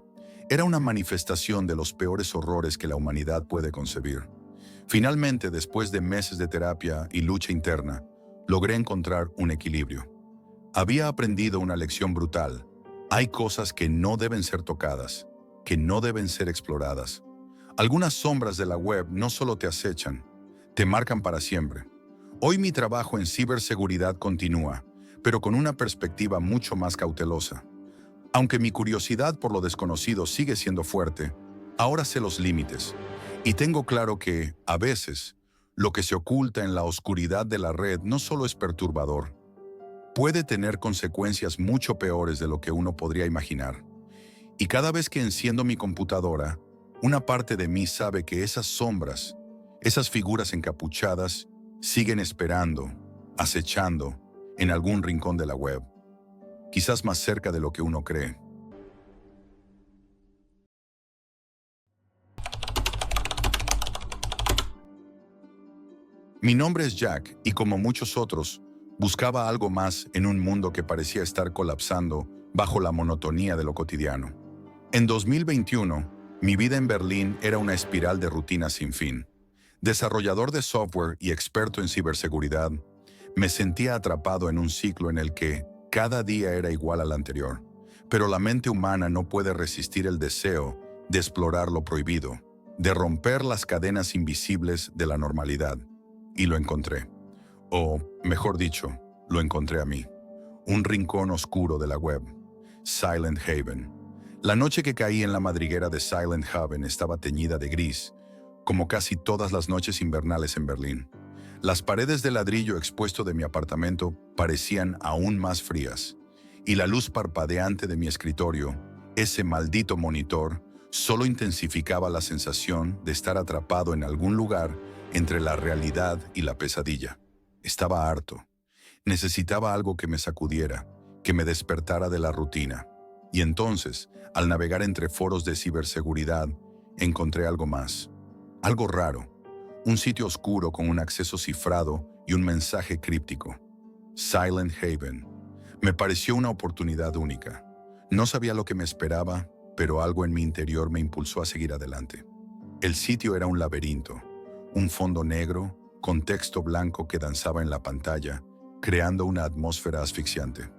era una manifestación de los peores horrores que la humanidad puede concebir. Finalmente, después de meses de terapia y lucha interna, logré encontrar un equilibrio. Había aprendido una lección brutal. Hay cosas que no deben ser tocadas, que no deben ser exploradas. Algunas sombras de la web no solo te acechan, te marcan para siempre. Hoy mi trabajo en ciberseguridad continúa, pero con una perspectiva mucho más cautelosa. Aunque mi curiosidad por lo desconocido sigue siendo fuerte, ahora sé los límites. Y tengo claro que, a veces, lo que se oculta en la oscuridad de la red no solo es perturbador, puede tener consecuencias mucho peores de lo que uno podría imaginar. Y cada vez que enciendo mi computadora, una parte de mí sabe que esas sombras, esas figuras encapuchadas, siguen esperando, acechando, en algún rincón de la web. Quizás más cerca de lo que uno cree. Mi nombre es Jack y como muchos otros, buscaba algo más en un mundo que parecía estar colapsando bajo la monotonía de lo cotidiano. En 2021, mi vida en Berlín era una espiral de rutinas sin fin. Desarrollador de software y experto en ciberseguridad, me sentía atrapado en un ciclo en el que cada día era igual al anterior. Pero la mente humana no puede resistir el deseo de explorar lo prohibido, de romper las cadenas invisibles de la normalidad. Y lo encontré. O, mejor dicho, lo encontré a mí. Un rincón oscuro de la web. Silent Haven. La noche que caí en la madriguera de Silent Haven estaba teñida de gris, como casi todas las noches invernales en Berlín. Las paredes de ladrillo expuesto de mi apartamento parecían aún más frías, y la luz parpadeante de mi escritorio, ese maldito monitor, solo intensificaba la sensación de estar atrapado en algún lugar entre la realidad y la pesadilla. Estaba harto. Necesitaba algo que me sacudiera, que me despertara de la rutina. Y entonces, al navegar entre foros de ciberseguridad, encontré algo más. Algo raro. Un sitio oscuro con un acceso cifrado y un mensaje críptico. Silent Haven. Me pareció una oportunidad única. No sabía lo que me esperaba, pero algo en mi interior me impulsó a seguir adelante. El sitio era un laberinto. Un fondo negro, con texto blanco que danzaba en la pantalla, creando una atmósfera asfixiante.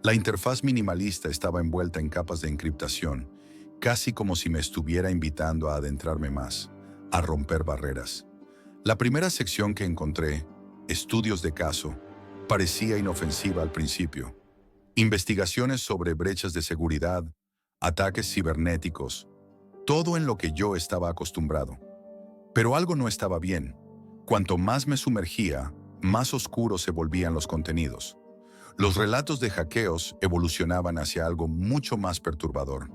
La interfaz minimalista estaba envuelta en capas de encriptación, casi como si me estuviera invitando a adentrarme más, a romper barreras. La primera sección que encontré, Estudios de caso, parecía inofensiva al principio. Investigaciones sobre brechas de seguridad, ataques cibernéticos, todo en lo que yo estaba acostumbrado. Pero algo no estaba bien. Cuanto más me sumergía, más oscuros se volvían los contenidos. Los relatos de hackeos evolucionaban hacia algo mucho más perturbador.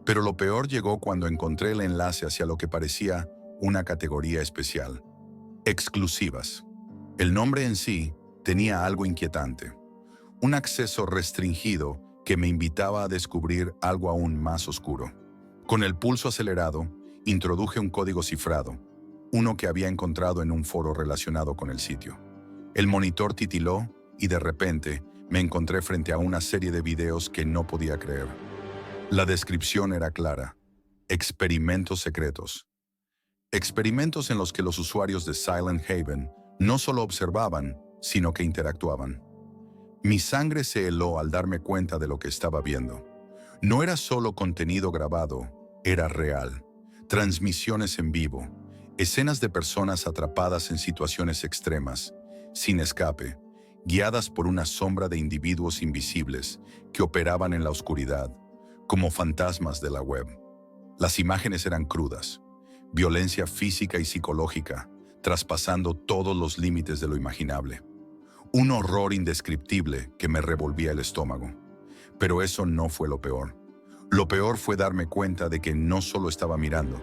Pero lo peor llegó cuando encontré el enlace hacia lo que parecía una categoría especial. Exclusivas. El nombre en sí tenía algo inquietante. Un acceso restringido que me invitaba a descubrir algo aún más oscuro. Con el pulso acelerado, introduje un código cifrado, uno que había encontrado en un foro relacionado con el sitio. El monitor titiló y de repente me encontré frente a una serie de videos que no podía creer. La descripción era clara. Experimentos secretos. Experimentos en los que los usuarios de Silent Haven no solo observaban, sino que interactuaban. Mi sangre se heló al darme cuenta de lo que estaba viendo. No era solo contenido grabado, era real. Transmisiones en vivo, escenas de personas atrapadas en situaciones extremas, sin escape, guiadas por una sombra de individuos invisibles que operaban en la oscuridad, como fantasmas de la web. Las imágenes eran crudas, violencia física y psicológica, traspasando todos los límites de lo imaginable. Un horror indescriptible que me revolvía el estómago. Pero eso no fue lo peor. Lo peor fue darme cuenta de que no solo estaba mirando,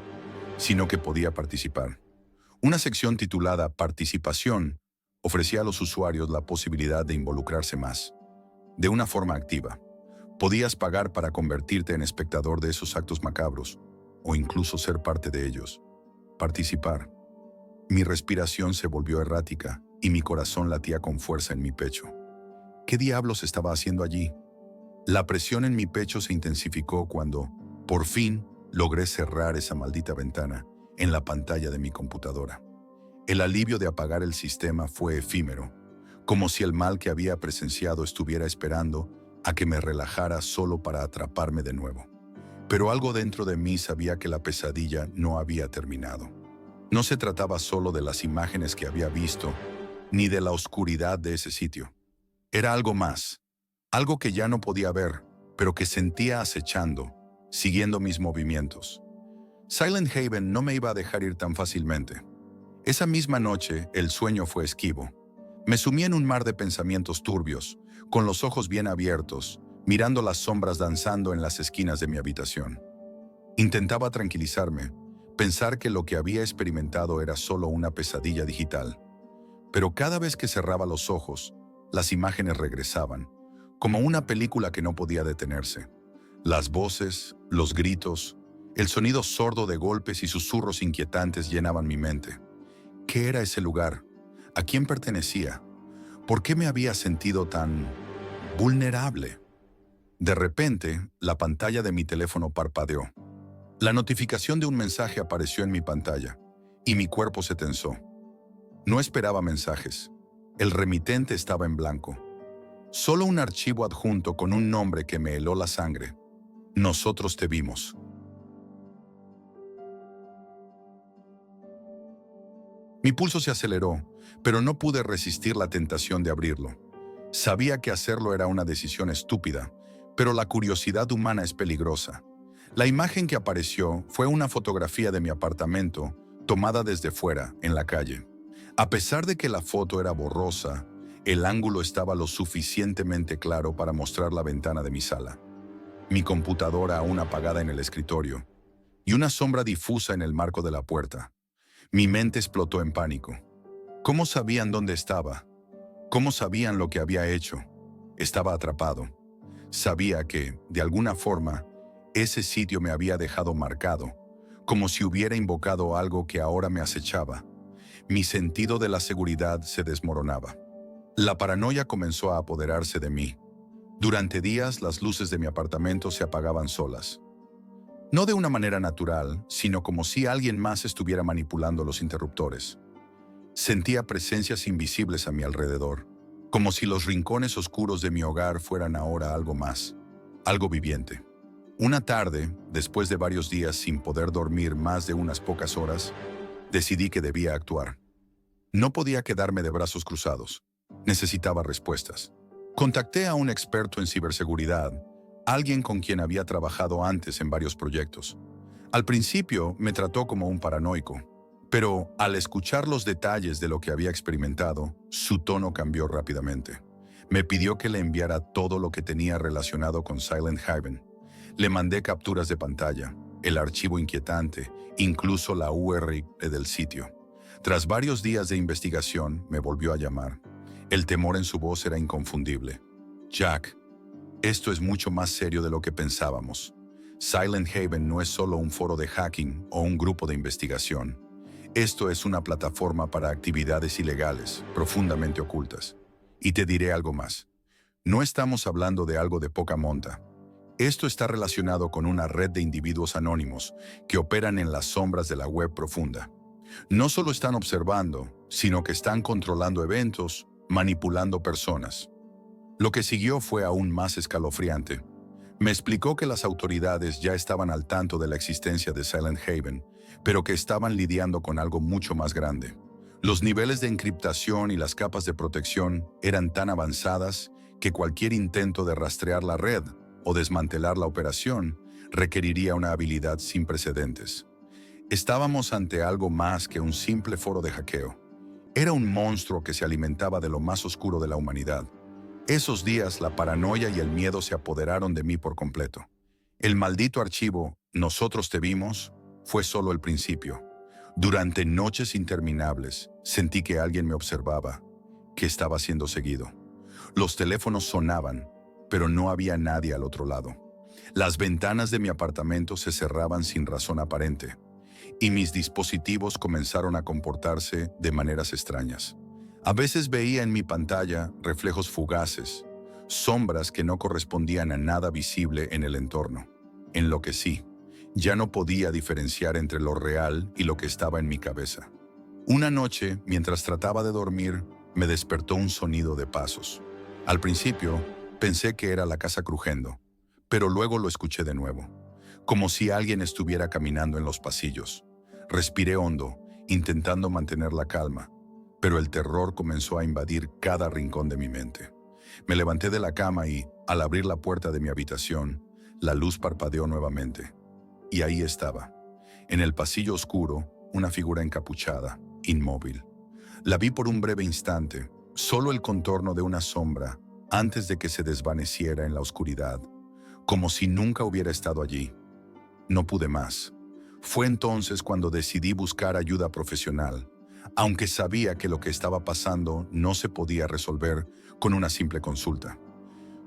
sino que podía participar. Una sección titulada Participación ofrecía a los usuarios la posibilidad de involucrarse más, de una forma activa. Podías pagar para convertirte en espectador de esos actos macabros, o incluso ser parte de ellos. Participar. Mi respiración se volvió errática y mi corazón latía con fuerza en mi pecho. ¿Qué diablos estaba haciendo allí? La presión en mi pecho se intensificó cuando, por fin, logré cerrar esa maldita ventana en la pantalla de mi computadora. El alivio de apagar el sistema fue efímero, como si el mal que había presenciado estuviera esperando a que me relajara solo para atraparme de nuevo. Pero algo dentro de mí sabía que la pesadilla no había terminado. No se trataba solo de las imágenes que había visto, ni de la oscuridad de ese sitio. Era algo más, algo que ya no podía ver, pero que sentía acechando, siguiendo mis movimientos. Silent Haven no me iba a dejar ir tan fácilmente. Esa misma noche, el sueño fue esquivo. Me sumí en un mar de pensamientos turbios, con los ojos bien abiertos, mirando las sombras danzando en las esquinas de mi habitación. Intentaba tranquilizarme, pensar que lo que había experimentado era solo una pesadilla digital. Pero cada vez que cerraba los ojos, las imágenes regresaban, como una película que no podía detenerse. Las voces, los gritos, el sonido sordo de golpes y susurros inquietantes llenaban mi mente. ¿Qué era ese lugar? ¿A quién pertenecía? ¿Por qué me había sentido tan vulnerable? De repente, la pantalla de mi teléfono parpadeó. La notificación de un mensaje apareció en mi pantalla, y mi cuerpo se tensó. No esperaba mensajes. El remitente estaba en blanco. Solo un archivo adjunto con un nombre que me heló la sangre. Nosotros te vimos. Mi pulso se aceleró, pero no pude resistir la tentación de abrirlo. Sabía que hacerlo era una decisión estúpida, pero la curiosidad humana es peligrosa. La imagen que apareció fue una fotografía de mi apartamento, tomada desde fuera, en la calle. A pesar de que la foto era borrosa, el ángulo estaba lo suficientemente claro para mostrar la ventana de mi sala. Mi computadora aún apagada en el escritorio, y una sombra difusa en el marco de la puerta. Mi mente explotó en pánico. ¿Cómo sabían dónde estaba? ¿Cómo sabían lo que había hecho? Estaba atrapado. Sabía que, de alguna forma, ese sitio me había dejado marcado, como si hubiera invocado algo que ahora me acechaba. Mi sentido de la seguridad se desmoronaba. La paranoia comenzó a apoderarse de mí. Durante días, las luces de mi apartamento se apagaban solas. No de una manera natural, sino como si alguien más estuviera manipulando los interruptores. Sentía presencias invisibles a mi alrededor, como si los rincones oscuros de mi hogar fueran ahora algo más, algo viviente. Una tarde, después de varios días sin poder dormir más de unas pocas horas, decidí que debía actuar. No podía quedarme de brazos cruzados. Necesitaba respuestas. Contacté a un experto en ciberseguridad, alguien con quien había trabajado antes en varios proyectos. Al principio me trató como un paranoico, pero al escuchar los detalles de lo que había experimentado, su tono cambió rápidamente. Me pidió que le enviara todo lo que tenía relacionado con Silent Haven. Le mandé capturas de pantalla, el archivo inquietante, incluso la URL del sitio. Tras varios días de investigación, me volvió a llamar. El temor en su voz era inconfundible. Jack, esto es mucho más serio de lo que pensábamos. Silent Haven no es solo un foro de hacking o un grupo de investigación. Esto es una plataforma para actividades ilegales, profundamente ocultas. Y te diré algo más. No estamos hablando de algo de poca monta. Esto está relacionado con una red de individuos anónimos que operan en las sombras de la web profunda. No solo están observando, sino que están controlando eventos, manipulando personas. Lo que siguió fue aún más escalofriante. Me explicó que las autoridades ya estaban al tanto de la existencia de Silent Haven, pero que estaban lidiando con algo mucho más grande. Los niveles de encriptación y las capas de protección eran tan avanzadas que cualquier intento de rastrear la red o desmantelar la operación requeriría una habilidad sin precedentes. Estábamos ante algo más que un simple foro de hackeo. Era un monstruo que se alimentaba de lo más oscuro de la humanidad. Esos días la paranoia y el miedo se apoderaron de mí por completo. El maldito archivo "Nosotros te vimos" fue solo el principio. Durante noches interminables sentí que alguien me observaba, que estaba siendo seguido. Los teléfonos sonaban, pero no había nadie al otro lado. Las ventanas de mi apartamento se cerraban sin razón aparente, y mis dispositivos comenzaron a comportarse de maneras extrañas. A veces veía en mi pantalla reflejos fugaces, sombras que no correspondían a nada visible en el entorno. Enloquecí. Ya no podía diferenciar entre lo real y lo que estaba en mi cabeza. Una noche, mientras trataba de dormir, me despertó un sonido de pasos. Al principio, pensé que era la casa crujendo, pero luego lo escuché de nuevo, como si alguien estuviera caminando en los pasillos. Respiré hondo, intentando mantener la calma, pero el terror comenzó a invadir cada rincón de mi mente. Me levanté de la cama y, al abrir la puerta de mi habitación, la luz parpadeó nuevamente. Y ahí estaba, en el pasillo oscuro, una figura encapuchada, inmóvil. La vi por un breve instante, solo el contorno de una sombra, antes de que se desvaneciera en la oscuridad, como si nunca hubiera estado allí. No pude más. Fue entonces cuando decidí buscar ayuda profesional, aunque sabía que lo que estaba pasando no se podía resolver con una simple consulta.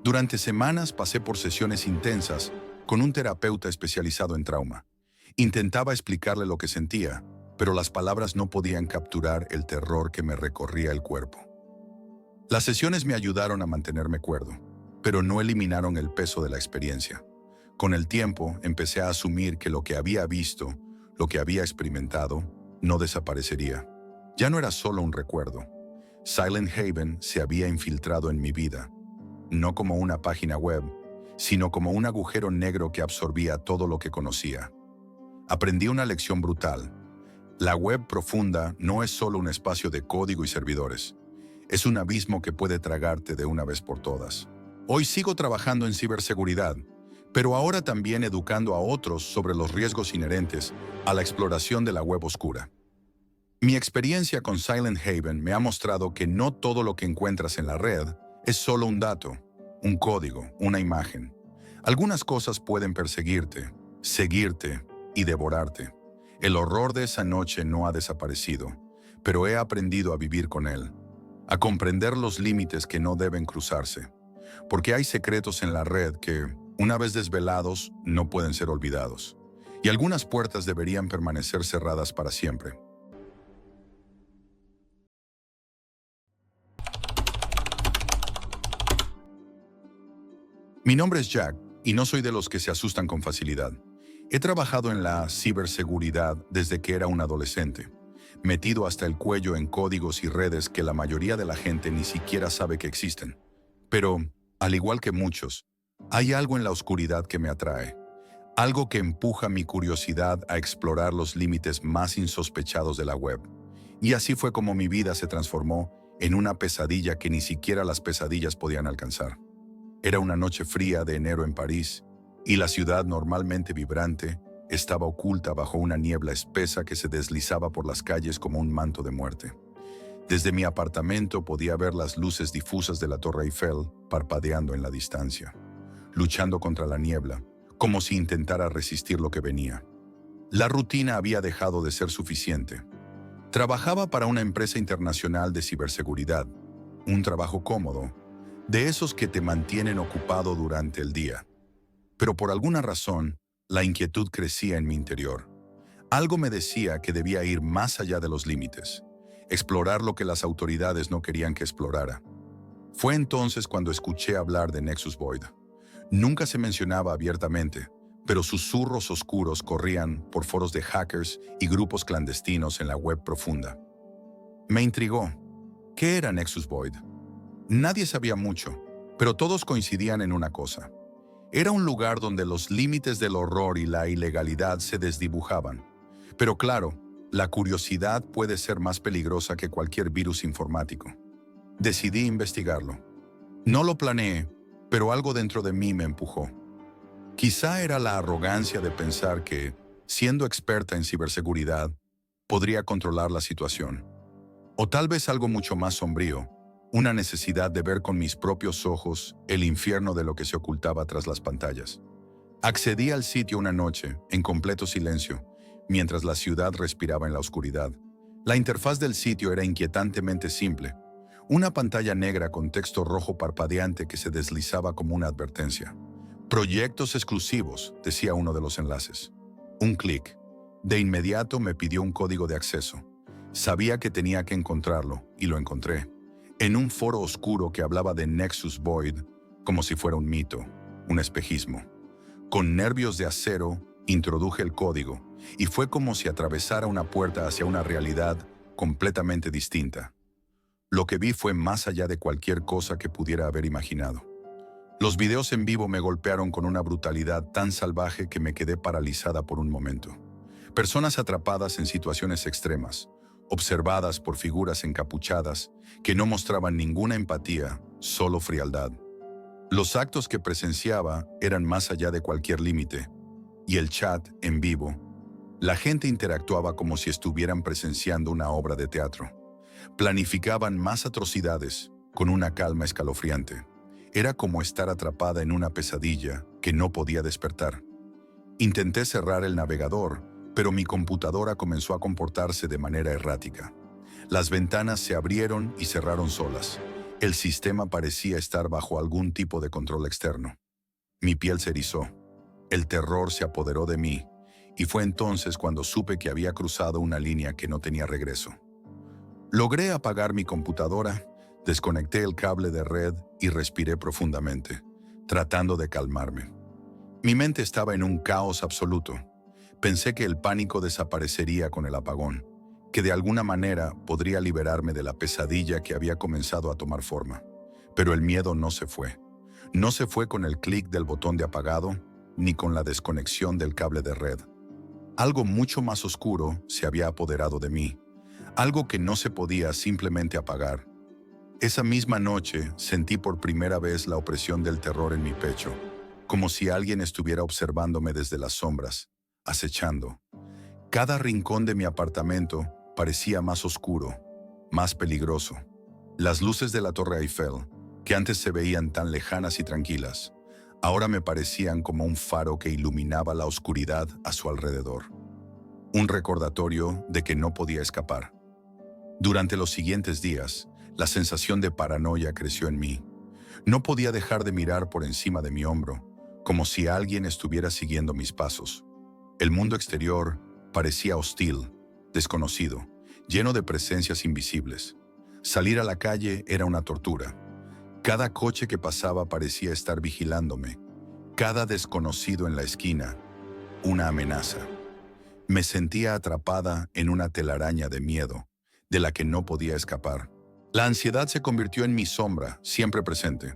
Durante semanas pasé por sesiones intensas con un terapeuta especializado en trauma. Intentaba explicarle lo que sentía, pero las palabras no podían capturar el terror que me recorría el cuerpo. Las sesiones me ayudaron a mantenerme cuerdo, pero no eliminaron el peso de la experiencia. Con el tiempo empecé a asumir que lo que había visto, lo que había experimentado, no desaparecería. Ya no era solo un recuerdo. Silent Haven se había infiltrado en mi vida, no como una página web, sino como un agujero negro que absorbía todo lo que conocía. Aprendí una lección brutal. La web profunda no es solo un espacio de código y servidores. Es un abismo que puede tragarte de una vez por todas. Hoy sigo trabajando en ciberseguridad, pero ahora también educando a otros sobre los riesgos inherentes a la exploración de la web oscura. Mi experiencia con Silent Haven me ha mostrado que no todo lo que encuentras en la red es solo un dato, un código, una imagen. Algunas cosas pueden perseguirte, seguirte y devorarte. El horror de esa noche no ha desaparecido, pero he aprendido a vivir con él, a comprender los límites que no deben cruzarse, porque hay secretos en la red que, una vez desvelados, no pueden ser olvidados, y algunas puertas deberían permanecer cerradas para siempre. Mi nombre es Jack, y no soy de los que se asustan con facilidad. He trabajado en la ciberseguridad desde que era un adolescente, metido hasta el cuello en códigos y redes que la mayoría de la gente ni siquiera sabe que existen. Pero, al igual que muchos, hay algo en la oscuridad que me atrae, algo que empuja mi curiosidad a explorar los límites más insospechados de la web. Y así fue como mi vida se transformó en una pesadilla que ni siquiera las pesadillas podían alcanzar. Era una noche fría de enero en París, y la ciudad normalmente vibrante estaba oculta bajo una niebla espesa que se deslizaba por las calles como un manto de muerte. Desde mi apartamento podía ver las luces difusas de la Torre Eiffel parpadeando en la distancia, luchando contra la niebla, como si intentara resistir lo que venía. La rutina había dejado de ser suficiente. Trabajaba para una empresa internacional de ciberseguridad, un trabajo cómodo, de esos que te mantienen ocupado durante el día. Pero por alguna razón, la inquietud crecía en mi interior. Algo me decía que debía ir más allá de los límites, explorar lo que las autoridades no querían que explorara. Fue entonces cuando escuché hablar de Nexus Void. Nunca se mencionaba abiertamente, pero susurros oscuros corrían por foros de hackers y grupos clandestinos en la web profunda. Me intrigó. ¿Qué era Nexus Void? Nadie sabía mucho, pero todos coincidían en una cosa. Era un lugar donde los límites del horror y la ilegalidad se desdibujaban. Pero claro, La curiosidad puede ser más peligrosa que cualquier virus informático. Decidí investigarlo. No lo planeé, pero algo dentro de mí me empujó. Quizá era la arrogancia de pensar que, siendo experta en ciberseguridad, podría controlar la situación. O tal vez algo mucho más sombrío, una necesidad de ver con mis propios ojos el infierno de lo que se ocultaba tras las pantallas. Accedí al sitio una noche, en completo silencio, mientras la ciudad respiraba en la oscuridad. La interfaz del sitio era inquietantemente simple. Una pantalla negra con texto rojo parpadeante que se deslizaba como una advertencia. Proyectos exclusivos, decía uno de los enlaces. Un clic. De inmediato me pidió un código de acceso. Sabía que tenía que encontrarlo, y lo encontré. En un foro oscuro que hablaba de Nexus Void, como si fuera un mito, un espejismo. Con nervios de acero, introduje el código, y fue como si atravesara una puerta hacia una realidad completamente distinta. Lo que vi fue más allá de cualquier cosa que pudiera haber imaginado. Los videos en vivo me golpearon con una brutalidad tan salvaje que me quedé paralizada por un momento. Personas atrapadas en situaciones extremas, observadas por figuras encapuchadas que no mostraban ninguna empatía, solo frialdad. Los actos que presenciaba eran más allá de cualquier límite, y el chat en vivo. La gente interactuaba como si estuvieran presenciando una obra de teatro. Planificaban más atrocidades con una calma escalofriante. Era como estar atrapada en una pesadilla que no podía despertar. Intenté cerrar el navegador, pero mi computadora comenzó a comportarse de manera errática. Las ventanas se abrieron y cerraron solas. El sistema parecía estar bajo algún tipo de control externo. Mi piel se erizó. El terror se apoderó de mí, y fue entonces cuando supe que había cruzado una línea que no tenía regreso. Logré apagar mi computadora, desconecté el cable de red y respiré profundamente, tratando de calmarme. Mi mente estaba en un caos absoluto. Pensé que el pánico desaparecería con el apagón, que de alguna manera podría liberarme de la pesadilla que había comenzado a tomar forma. Pero el miedo no se fue. No se fue con el clic del botón de apagado, ni con la desconexión del cable de red. Algo mucho más oscuro se había apoderado de mí, algo que no se podía simplemente apagar. Esa misma noche sentí por primera vez la opresión del terror en mi pecho, como si alguien estuviera observándome desde las sombras, acechando. Cada rincón de mi apartamento parecía más oscuro, más peligroso. Las luces de la Torre Eiffel, que antes se veían tan lejanas y tranquilas, ahora me parecían como un faro que iluminaba la oscuridad a su alrededor. Un recordatorio de que no podía escapar. Durante los siguientes días, la sensación de paranoia creció en mí. No podía dejar de mirar por encima de mi hombro, como si alguien estuviera siguiendo mis pasos. El mundo exterior parecía hostil, desconocido, lleno de presencias invisibles. Salir a la calle era una tortura. Cada coche que pasaba parecía estar vigilándome. Cada desconocido en la esquina, una amenaza. Me sentía atrapada en una telaraña de miedo, de la que no podía escapar. La ansiedad se convirtió en mi sombra, siempre presente.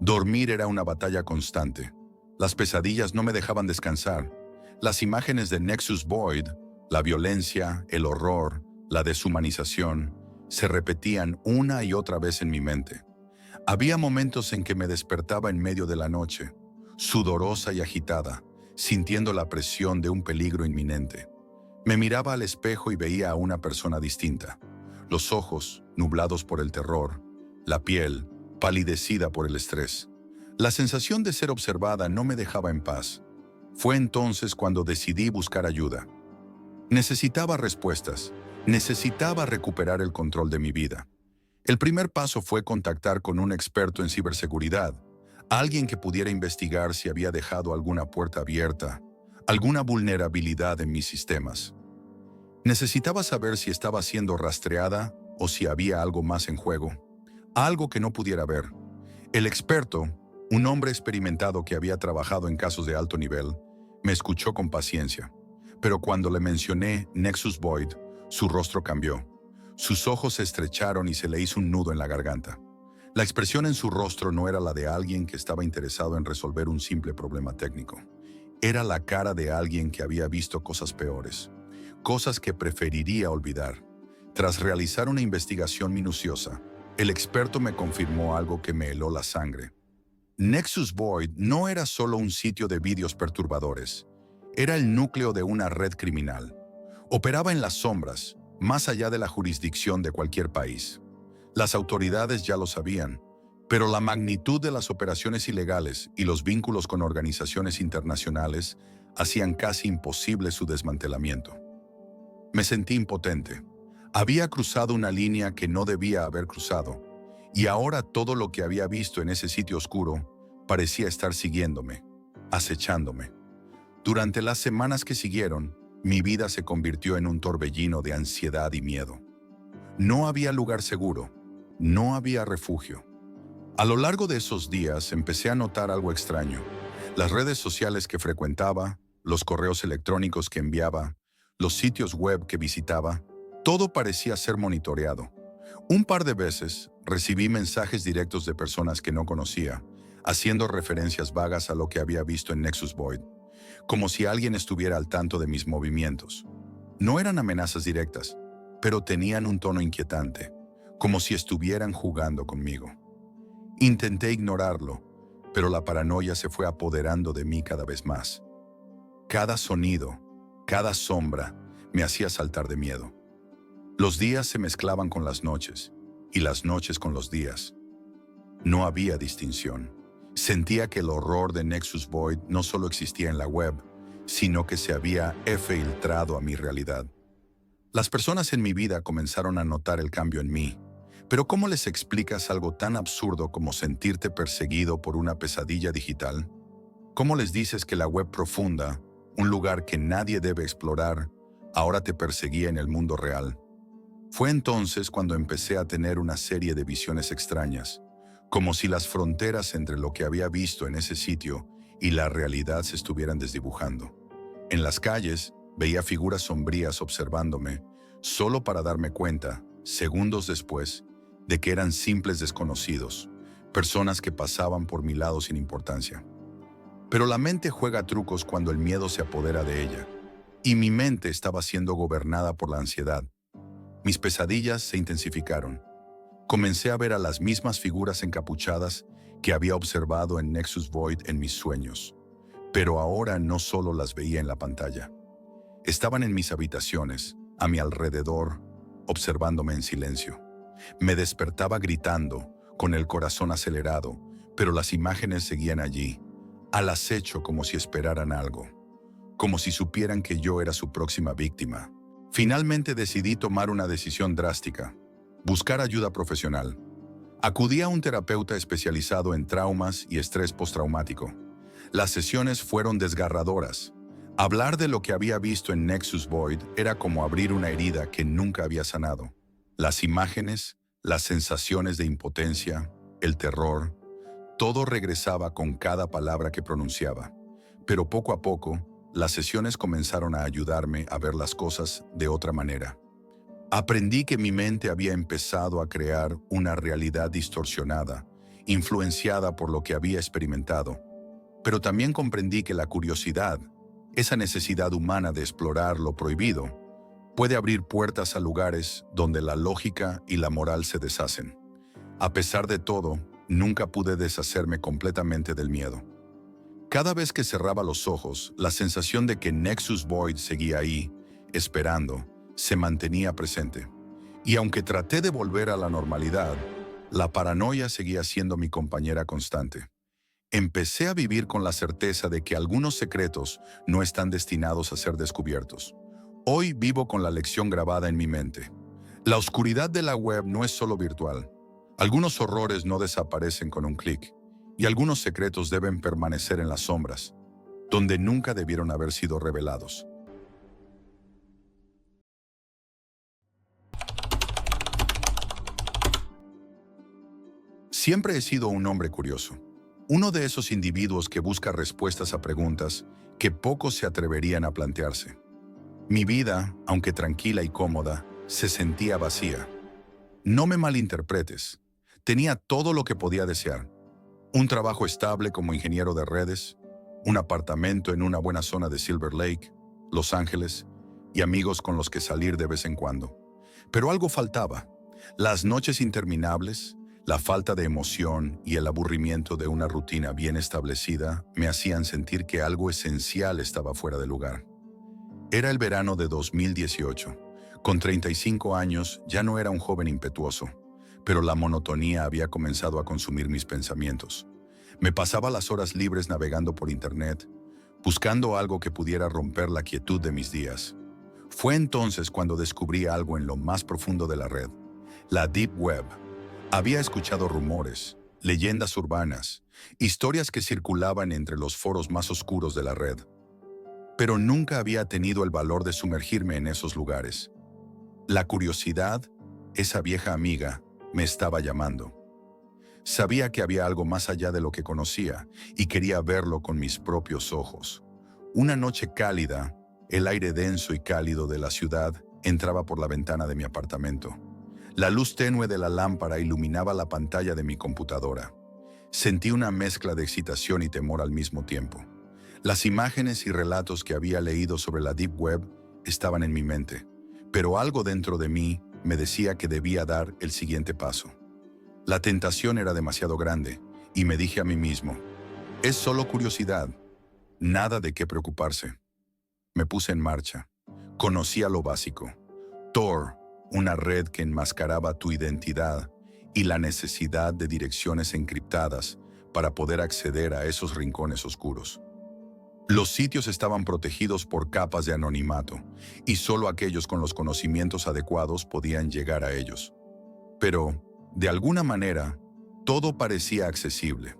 Dormir era una batalla constante. Las pesadillas no me dejaban descansar. Las imágenes de Nexus Void, la violencia, el horror, la deshumanización, se repetían una y otra vez en mi mente. Había momentos en que me despertaba en medio de la noche, sudorosa y agitada, sintiendo la presión de un peligro inminente. Me miraba al espejo y veía a una persona distinta. Los ojos, nublados por el terror, la piel, palidecida por el estrés. La sensación de ser observada no me dejaba en paz. Fue entonces cuando decidí buscar ayuda. Necesitaba respuestas, necesitaba recuperar el control de mi vida. El primer paso fue contactar con un experto en ciberseguridad, alguien que pudiera investigar si había dejado alguna puerta abierta, alguna vulnerabilidad en mis sistemas. Necesitaba saber si estaba siendo rastreada o si había algo más en juego, algo que no pudiera ver. El experto, un hombre experimentado que había trabajado en casos de alto nivel, me escuchó con paciencia, pero cuando le mencioné Nexus Void, su rostro cambió. Sus ojos se estrecharon y se le hizo un nudo en la garganta. La expresión en su rostro no era la de alguien que estaba interesado en resolver un simple problema técnico. Era la cara de alguien que había visto cosas peores. cosas que preferiría olvidar. Tras realizar una investigación minuciosa, el experto me confirmó algo que me heló la sangre. Nexus Void no era solo un sitio de vídeos perturbadores, era el núcleo de una red criminal. Operaba en las sombras, más allá de la jurisdicción de cualquier país. Las autoridades ya lo sabían, pero la magnitud de las operaciones ilegales y los vínculos con organizaciones internacionales hacían casi imposible su desmantelamiento. Me sentí impotente. Había cruzado una línea que no debía haber cruzado, y ahora todo lo que había visto en ese sitio oscuro parecía estar siguiéndome, acechándome. Durante las semanas que siguieron, mi vida se convirtió en un torbellino de ansiedad y miedo. No había lugar seguro, no había refugio. A lo largo de esos días empecé a notar algo extraño. Las redes sociales que frecuentaba, los correos electrónicos que enviaba, los sitios web que visitaba, todo parecía ser monitoreado. Un par de veces recibí mensajes directos de personas que no conocía, haciendo referencias vagas a lo que había visto en Nexus Void, como si alguien estuviera al tanto de mis movimientos. No eran amenazas directas, pero tenían un tono inquietante, como si estuvieran jugando conmigo. Intenté ignorarlo, pero la paranoia se fue apoderando de mí cada vez más. Cada sonido, cada sombra, me hacía saltar de miedo. Los días se mezclaban con las noches, y las noches con los días. No había distinción. Sentía que el horror de Nexus Void no solo existía en la web, sino que se había filtrado a mi realidad. Las personas en mi vida comenzaron a notar el cambio en mí, pero ¿cómo les explicas algo tan absurdo como sentirte perseguido por una pesadilla digital? ¿Cómo les dices que la web profunda, un lugar que nadie debe explorar, ahora te perseguía en el mundo real? Fue entonces cuando empecé a tener una serie de visiones extrañas, como si las fronteras entre lo que había visto en ese sitio y la realidad se estuvieran desdibujando. En las calles veía figuras sombrías observándome, solo para darme cuenta, segundos después, de que eran simples desconocidos, personas que pasaban por mi lado sin importancia. Pero la mente juega trucos cuando el miedo se apodera de ella, y mi mente estaba siendo gobernada por la ansiedad. Mis pesadillas se intensificaron. Comencé a ver a las mismas figuras encapuchadas que había observado en Nexus Void en mis sueños. Pero ahora no solo las veía en la pantalla. Estaban en mis habitaciones, a mi alrededor, observándome en silencio. Me despertaba gritando, con el corazón acelerado, pero las imágenes seguían allí, al acecho como si esperaran algo, como si supieran que yo era su próxima víctima. Finalmente decidí tomar una decisión drástica: buscar ayuda profesional. Acudí a un terapeuta especializado en traumas y estrés postraumático. Las sesiones fueron desgarradoras. Hablar de lo que había visto en Nexus Void era como abrir una herida que nunca había sanado. Las imágenes, las sensaciones de impotencia, el terror, todo regresaba con cada palabra que pronunciaba. Pero poco a poco, las sesiones comenzaron a ayudarme a ver las cosas de otra manera. Aprendí que mi mente había empezado a crear una realidad distorsionada, influenciada por lo que había experimentado. Pero también comprendí que la curiosidad, esa necesidad humana de explorar lo prohibido, puede abrir puertas a lugares donde la lógica y la moral se deshacen. A pesar de todo, nunca pude deshacerme completamente del miedo. Cada vez que cerraba los ojos, la sensación de que Nexus Void seguía ahí, esperando, se mantenía presente. Y aunque traté de volver a la normalidad, la paranoia seguía siendo mi compañera constante. Empecé a vivir con la certeza de que algunos secretos no están destinados a ser descubiertos. Hoy vivo con la lección grabada en mi mente. La oscuridad de la web no es solo virtual. Algunos horrores no desaparecen con un clic, y algunos secretos deben permanecer en las sombras, donde nunca debieron haber sido revelados. Siempre he sido un hombre curioso. Uno de esos individuos que busca respuestas a preguntas que pocos se atreverían a plantearse. Mi vida, aunque tranquila y cómoda, se sentía vacía. No me malinterpretes. Tenía todo lo que podía desear. Un trabajo estable como ingeniero de redes, un apartamento en una buena zona de Silver Lake, Los Ángeles, y amigos con los que salir de vez en cuando. Pero algo faltaba. Las noches interminables, la falta de emoción y el aburrimiento de una rutina bien establecida me hacían sentir que algo esencial estaba fuera de lugar. Era el verano de 2018. Con 35 años ya no era un joven impetuoso, pero la monotonía había comenzado a consumir mis pensamientos. Me pasaba las horas libres navegando por internet, buscando algo que pudiera romper la quietud de mis días. Fue entonces cuando descubrí algo en lo más profundo de la red, la Deep Web. Había escuchado rumores, leyendas urbanas, historias que circulaban entre los foros más oscuros de la red, pero nunca había tenido el valor de sumergirme en esos lugares. La curiosidad, esa vieja amiga, me estaba llamando. Sabía que había algo más allá de lo que conocía y quería verlo con mis propios ojos. Una noche cálida, el aire denso y cálido de la ciudad entraba por la ventana de mi apartamento. La luz tenue de la lámpara iluminaba la pantalla de mi computadora. Sentí una mezcla de excitación y temor al mismo tiempo. Las imágenes y relatos que había leído sobre la Deep Web estaban en mi mente, pero algo dentro de mí me decía que debía dar el siguiente paso. La tentación era demasiado grande y me dije a mí mismo, es solo curiosidad, nada de qué preocuparse. Me puse en marcha. Conocía lo básico. Tor, una red que enmascaraba tu identidad y la necesidad de direcciones encriptadas para poder acceder a esos rincones oscuros. Los sitios estaban protegidos por capas de anonimato y solo aquellos con los conocimientos adecuados podían llegar a ellos. Pero, de alguna manera, todo parecía accesible.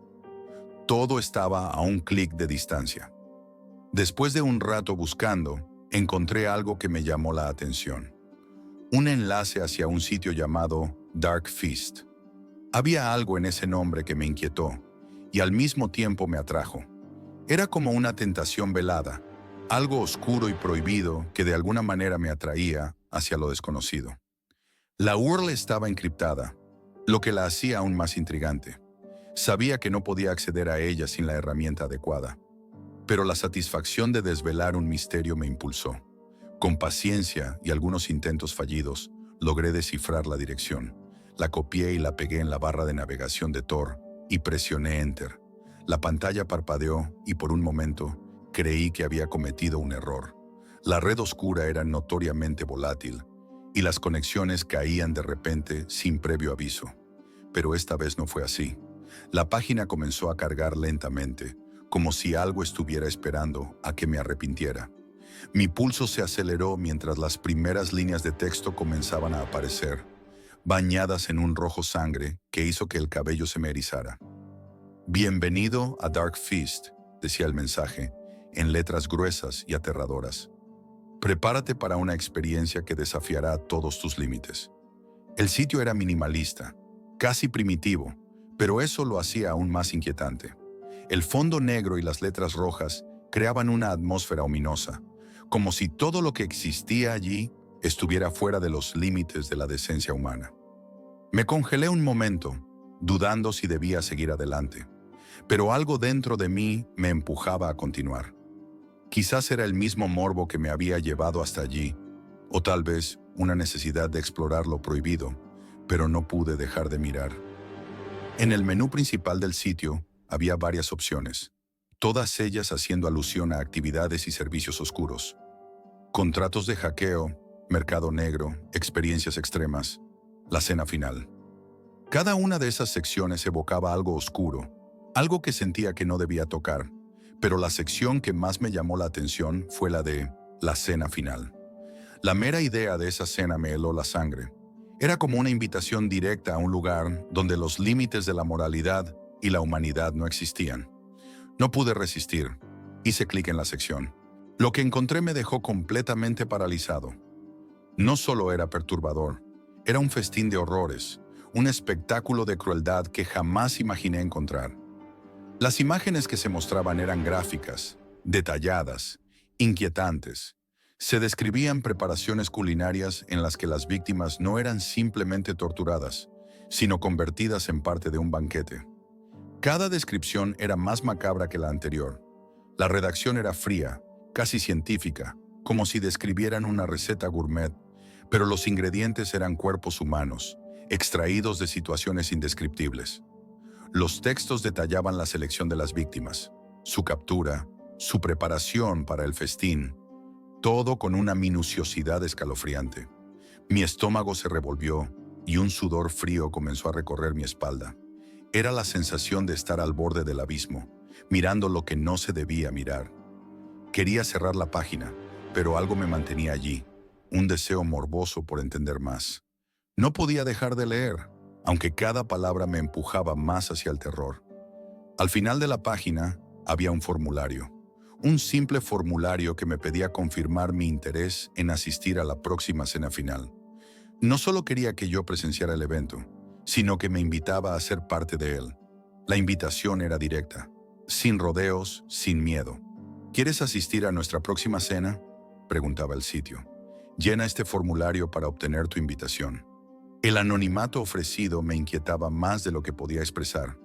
Todo estaba a un clic de distancia. Después de un rato buscando, encontré algo que me llamó la atención. Un enlace hacia un sitio llamado Dark Feast. Había algo en ese nombre que me inquietó y al mismo tiempo me atrajo. Era como una tentación velada, algo oscuro y prohibido que de alguna manera me atraía hacia lo desconocido. La URL estaba encriptada, lo que la hacía aún más intrigante. Sabía que no podía acceder a ella sin la herramienta adecuada, pero la satisfacción de desvelar un misterio me impulsó. Con paciencia y algunos intentos fallidos, logré descifrar la dirección. La copié y la pegué en la barra de navegación de Tor y presioné Enter. La pantalla parpadeó y por un momento creí que había cometido un error. La red oscura era notoriamente volátil y las conexiones caían de repente sin previo aviso. Pero esta vez no fue así. La página comenzó a cargar lentamente, como si algo estuviera esperando a que me arrepintiera. Mi pulso se aceleró mientras las primeras líneas de texto comenzaban a aparecer, bañadas en un rojo sangre que hizo que el cabello se me erizara. Bienvenido a Dark Feast, decía el mensaje, en letras gruesas y aterradoras. Prepárate para una experiencia que desafiará todos tus límites. El sitio era minimalista, casi primitivo, pero eso lo hacía aún más inquietante. El fondo negro y las letras rojas creaban una atmósfera ominosa, como si todo lo que existía allí estuviera fuera de los límites de la decencia humana. Me congelé un momento, dudando si debía seguir adelante, pero algo dentro de mí me empujaba a continuar. Quizás era el mismo morbo que me había llevado hasta allí, o tal vez una necesidad de explorar lo prohibido, pero no pude dejar de mirar. En el menú principal del sitio había varias opciones, todas ellas haciendo alusión a actividades y servicios oscuros. Contratos de hackeo, mercado negro, experiencias extremas, la cena final. Cada una de esas secciones evocaba algo oscuro, algo que sentía que no debía tocar, pero la sección que más me llamó la atención fue la de la cena final. La mera idea de esa cena me heló la sangre. Era como una invitación directa a un lugar donde los límites de la moralidad y la humanidad no existían. No pude resistir. Hice clic en la sección. Lo que encontré me dejó completamente paralizado. No solo era perturbador, era un festín de horrores, un espectáculo de crueldad que jamás imaginé encontrar. Las imágenes que se mostraban eran gráficas, detalladas, inquietantes. Se describían preparaciones culinarias en las que las víctimas no eran simplemente torturadas, sino convertidas en parte de un banquete. Cada descripción era más macabra que la anterior. La redacción era fría, casi científica, como si describieran una receta gourmet, pero los ingredientes eran cuerpos humanos, extraídos de situaciones indescriptibles. Los textos detallaban la selección de las víctimas, su captura, su preparación para el festín, todo con una minuciosidad escalofriante. Mi estómago se revolvió y un sudor frío comenzó a recorrer mi espalda. Era la sensación de estar al borde del abismo, mirando lo que no se debía mirar. Quería cerrar la página, pero algo me mantenía allí, un deseo morboso por entender más. No podía dejar de leer, aunque cada palabra me empujaba más hacia el terror. Al final de la página había un formulario, un simple formulario que me pedía confirmar mi interés en asistir a la próxima cena final. No solo quería que yo presenciara el evento, sino que me invitaba a ser parte de él. La invitación era directa, sin rodeos, sin miedo. ¿Quieres asistir a nuestra próxima cena?, preguntaba el sitio. Llena este formulario para obtener tu invitación. El anonimato ofrecido me inquietaba más de lo que podía expresar.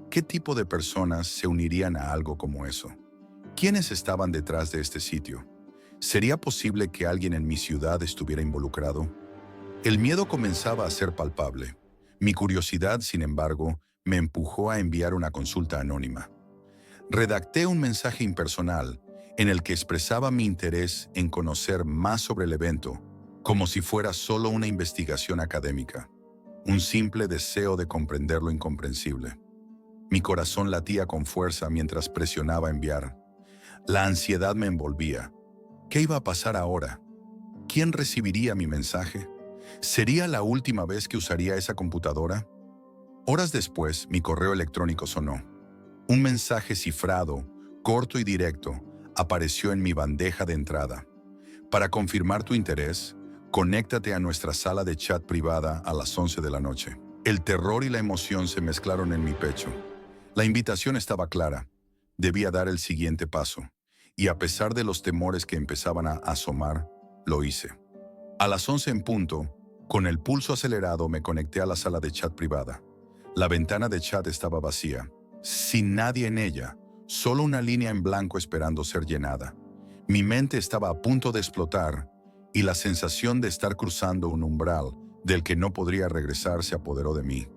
¿Qué tipo de personas se unirían a algo como eso? ¿Quiénes estaban detrás de este sitio? ¿Sería posible que alguien en mi ciudad estuviera involucrado? El miedo comenzaba a ser palpable. Mi curiosidad, sin embargo, me empujó a enviar una consulta anónima. Redacté un mensaje impersonal en el que expresaba mi interés en conocer más sobre el evento, como si fuera solo una investigación académica, un simple deseo de comprender lo incomprensible. Mi corazón latía con fuerza mientras presionaba enviar. La ansiedad me envolvía. ¿Qué iba a pasar ahora? ¿Quién recibiría mi mensaje? ¿Sería la última vez que usaría esa computadora? Horas después, mi correo electrónico sonó. Un mensaje cifrado, corto y directo, apareció en mi bandeja de entrada. Para confirmar tu interés, conéctate a nuestra sala de chat privada a las 11 de la noche. El terror y la emoción se mezclaron en mi pecho. La invitación estaba clara. Debía dar el siguiente paso. Y a pesar de los temores que empezaban a asomar, lo hice. A las 11 en punto, con el pulso acelerado, me conecté a la sala de chat privada. La ventana de chat estaba vacía, sin nadie en ella, solo una línea en blanco esperando ser llenada. Mi mente estaba a punto de explotar y la sensación de estar cruzando un umbral del que no podría regresar se apoderó de mí.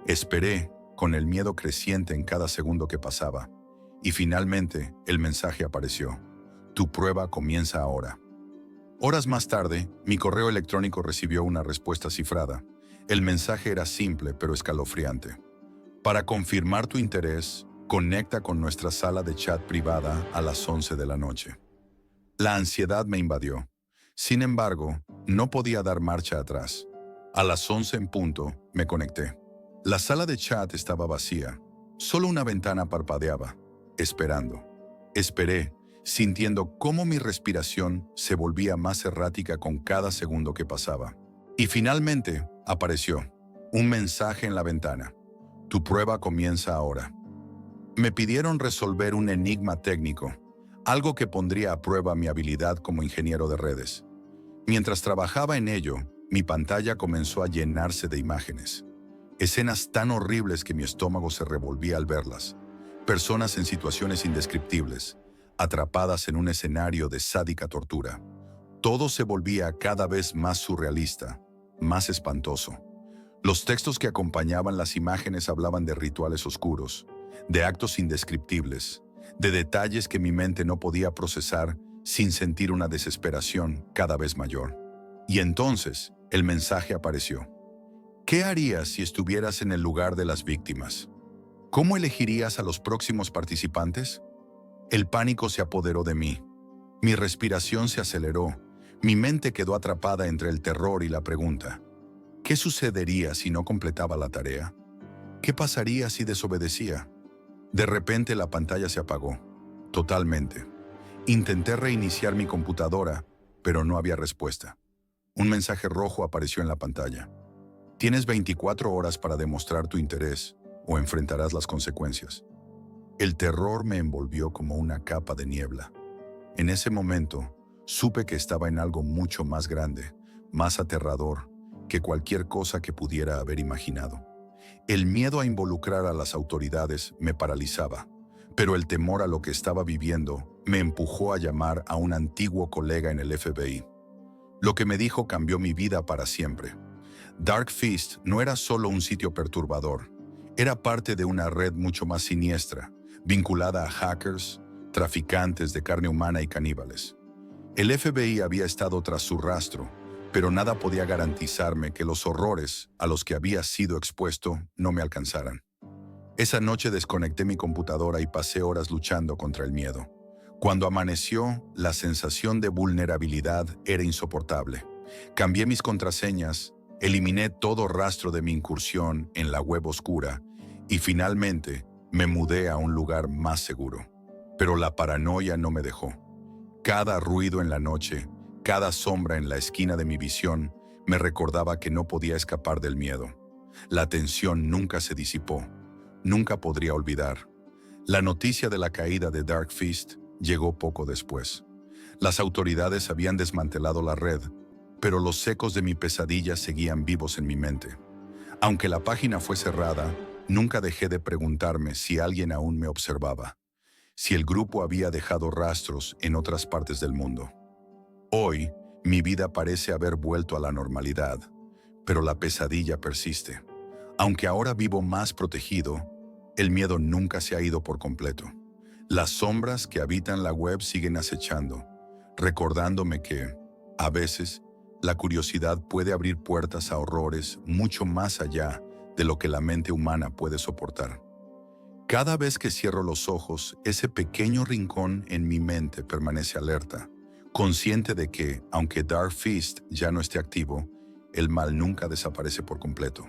Esperé, con el miedo creciente en cada segundo que pasaba, y finalmente el mensaje apareció. Tu prueba comienza ahora. Horas más tarde, mi correo electrónico recibió una respuesta cifrada. El mensaje era simple pero escalofriante. Para confirmar tu interés, conecta con nuestra sala de chat privada a las 11 de la noche. La ansiedad me invadió. Sin embargo, no podía dar marcha atrás. A las 11 en punto, me conecté. La sala de chat estaba vacía. Solo una ventana parpadeaba, esperando. Esperé, sintiendo cómo mi respiración se volvía más errática con cada segundo que pasaba. Y finalmente, apareció un mensaje en la ventana. Tu prueba comienza ahora. Me pidieron resolver un enigma técnico, algo que pondría a prueba mi habilidad como ingeniero de redes. Mientras trabajaba en ello, mi pantalla comenzó a llenarse de imágenes. Escenas tan horribles que mi estómago se revolvía al verlas. Personas en situaciones indescriptibles, atrapadas en un escenario de sádica tortura. Todo se volvía cada vez más surrealista, más espantoso. Los textos que acompañaban las imágenes hablaban de rituales oscuros, de actos indescriptibles, de detalles que mi mente no podía procesar sin sentir una desesperación cada vez mayor. Y entonces, el mensaje apareció. ¿Qué harías si estuvieras en el lugar de las víctimas? ¿Cómo elegirías a los próximos participantes? El pánico se apoderó de mí. Mi respiración se aceleró. Mi mente quedó atrapada entre el terror y la pregunta. ¿Qué sucedería si no completaba la tarea? ¿Qué pasaría si desobedecía? De repente la pantalla se apagó, totalmente. Intenté reiniciar mi computadora, pero no había respuesta. Un mensaje rojo apareció en la pantalla. Tienes 24 horas para demostrar tu interés o enfrentarás las consecuencias. El terror me envolvió como una capa de niebla. En ese momento, supe que estaba en algo mucho más grande, más aterrador que cualquier cosa que pudiera haber imaginado. El miedo a involucrar a las autoridades me paralizaba, Pero el temor a lo que estaba viviendo me empujó a llamar a un antiguo colega en el FBI. Lo que me dijo cambió mi vida para siempre. Dark Fist no era solo un sitio perturbador, era parte de una red mucho más siniestra, vinculada a hackers, traficantes de carne humana y caníbales. El FBI había estado tras su rastro, pero nada podía garantizarme que los horrores a los que había sido expuesto no me alcanzaran. Esa noche desconecté mi computadora y pasé horas luchando contra el miedo. Cuando amaneció, la sensación de vulnerabilidad era insoportable. Cambié mis contraseñas, eliminé todo rastro de mi incursión en la web oscura y finalmente me mudé a un lugar más seguro. Pero la paranoia no me dejó. Cada ruido en la noche, cada sombra en la esquina de mi visión me recordaba que no podía escapar del miedo. La tensión nunca se disipó. Nunca podría olvidar. La noticia de la caída de Dark Fist llegó poco después. Las autoridades habían desmantelado la red, pero los ecos de mi pesadilla seguían vivos en mi mente. Aunque la página fue cerrada, nunca dejé de preguntarme si alguien aún me observaba, si el grupo había dejado rastros en otras partes del mundo. Hoy, mi vida parece haber vuelto a la normalidad, pero la pesadilla persiste. Aunque ahora vivo más protegido, el miedo nunca se ha ido por completo. Las sombras que habitan la web siguen acechando, recordándome que, a veces, la curiosidad puede abrir puertas a horrores mucho más allá de lo que la mente humana puede soportar. Cada vez que cierro los ojos, ese pequeño rincón en mi mente permanece alerta, consciente de que, aunque Dark Fist ya no esté activo, el mal nunca desaparece por completo.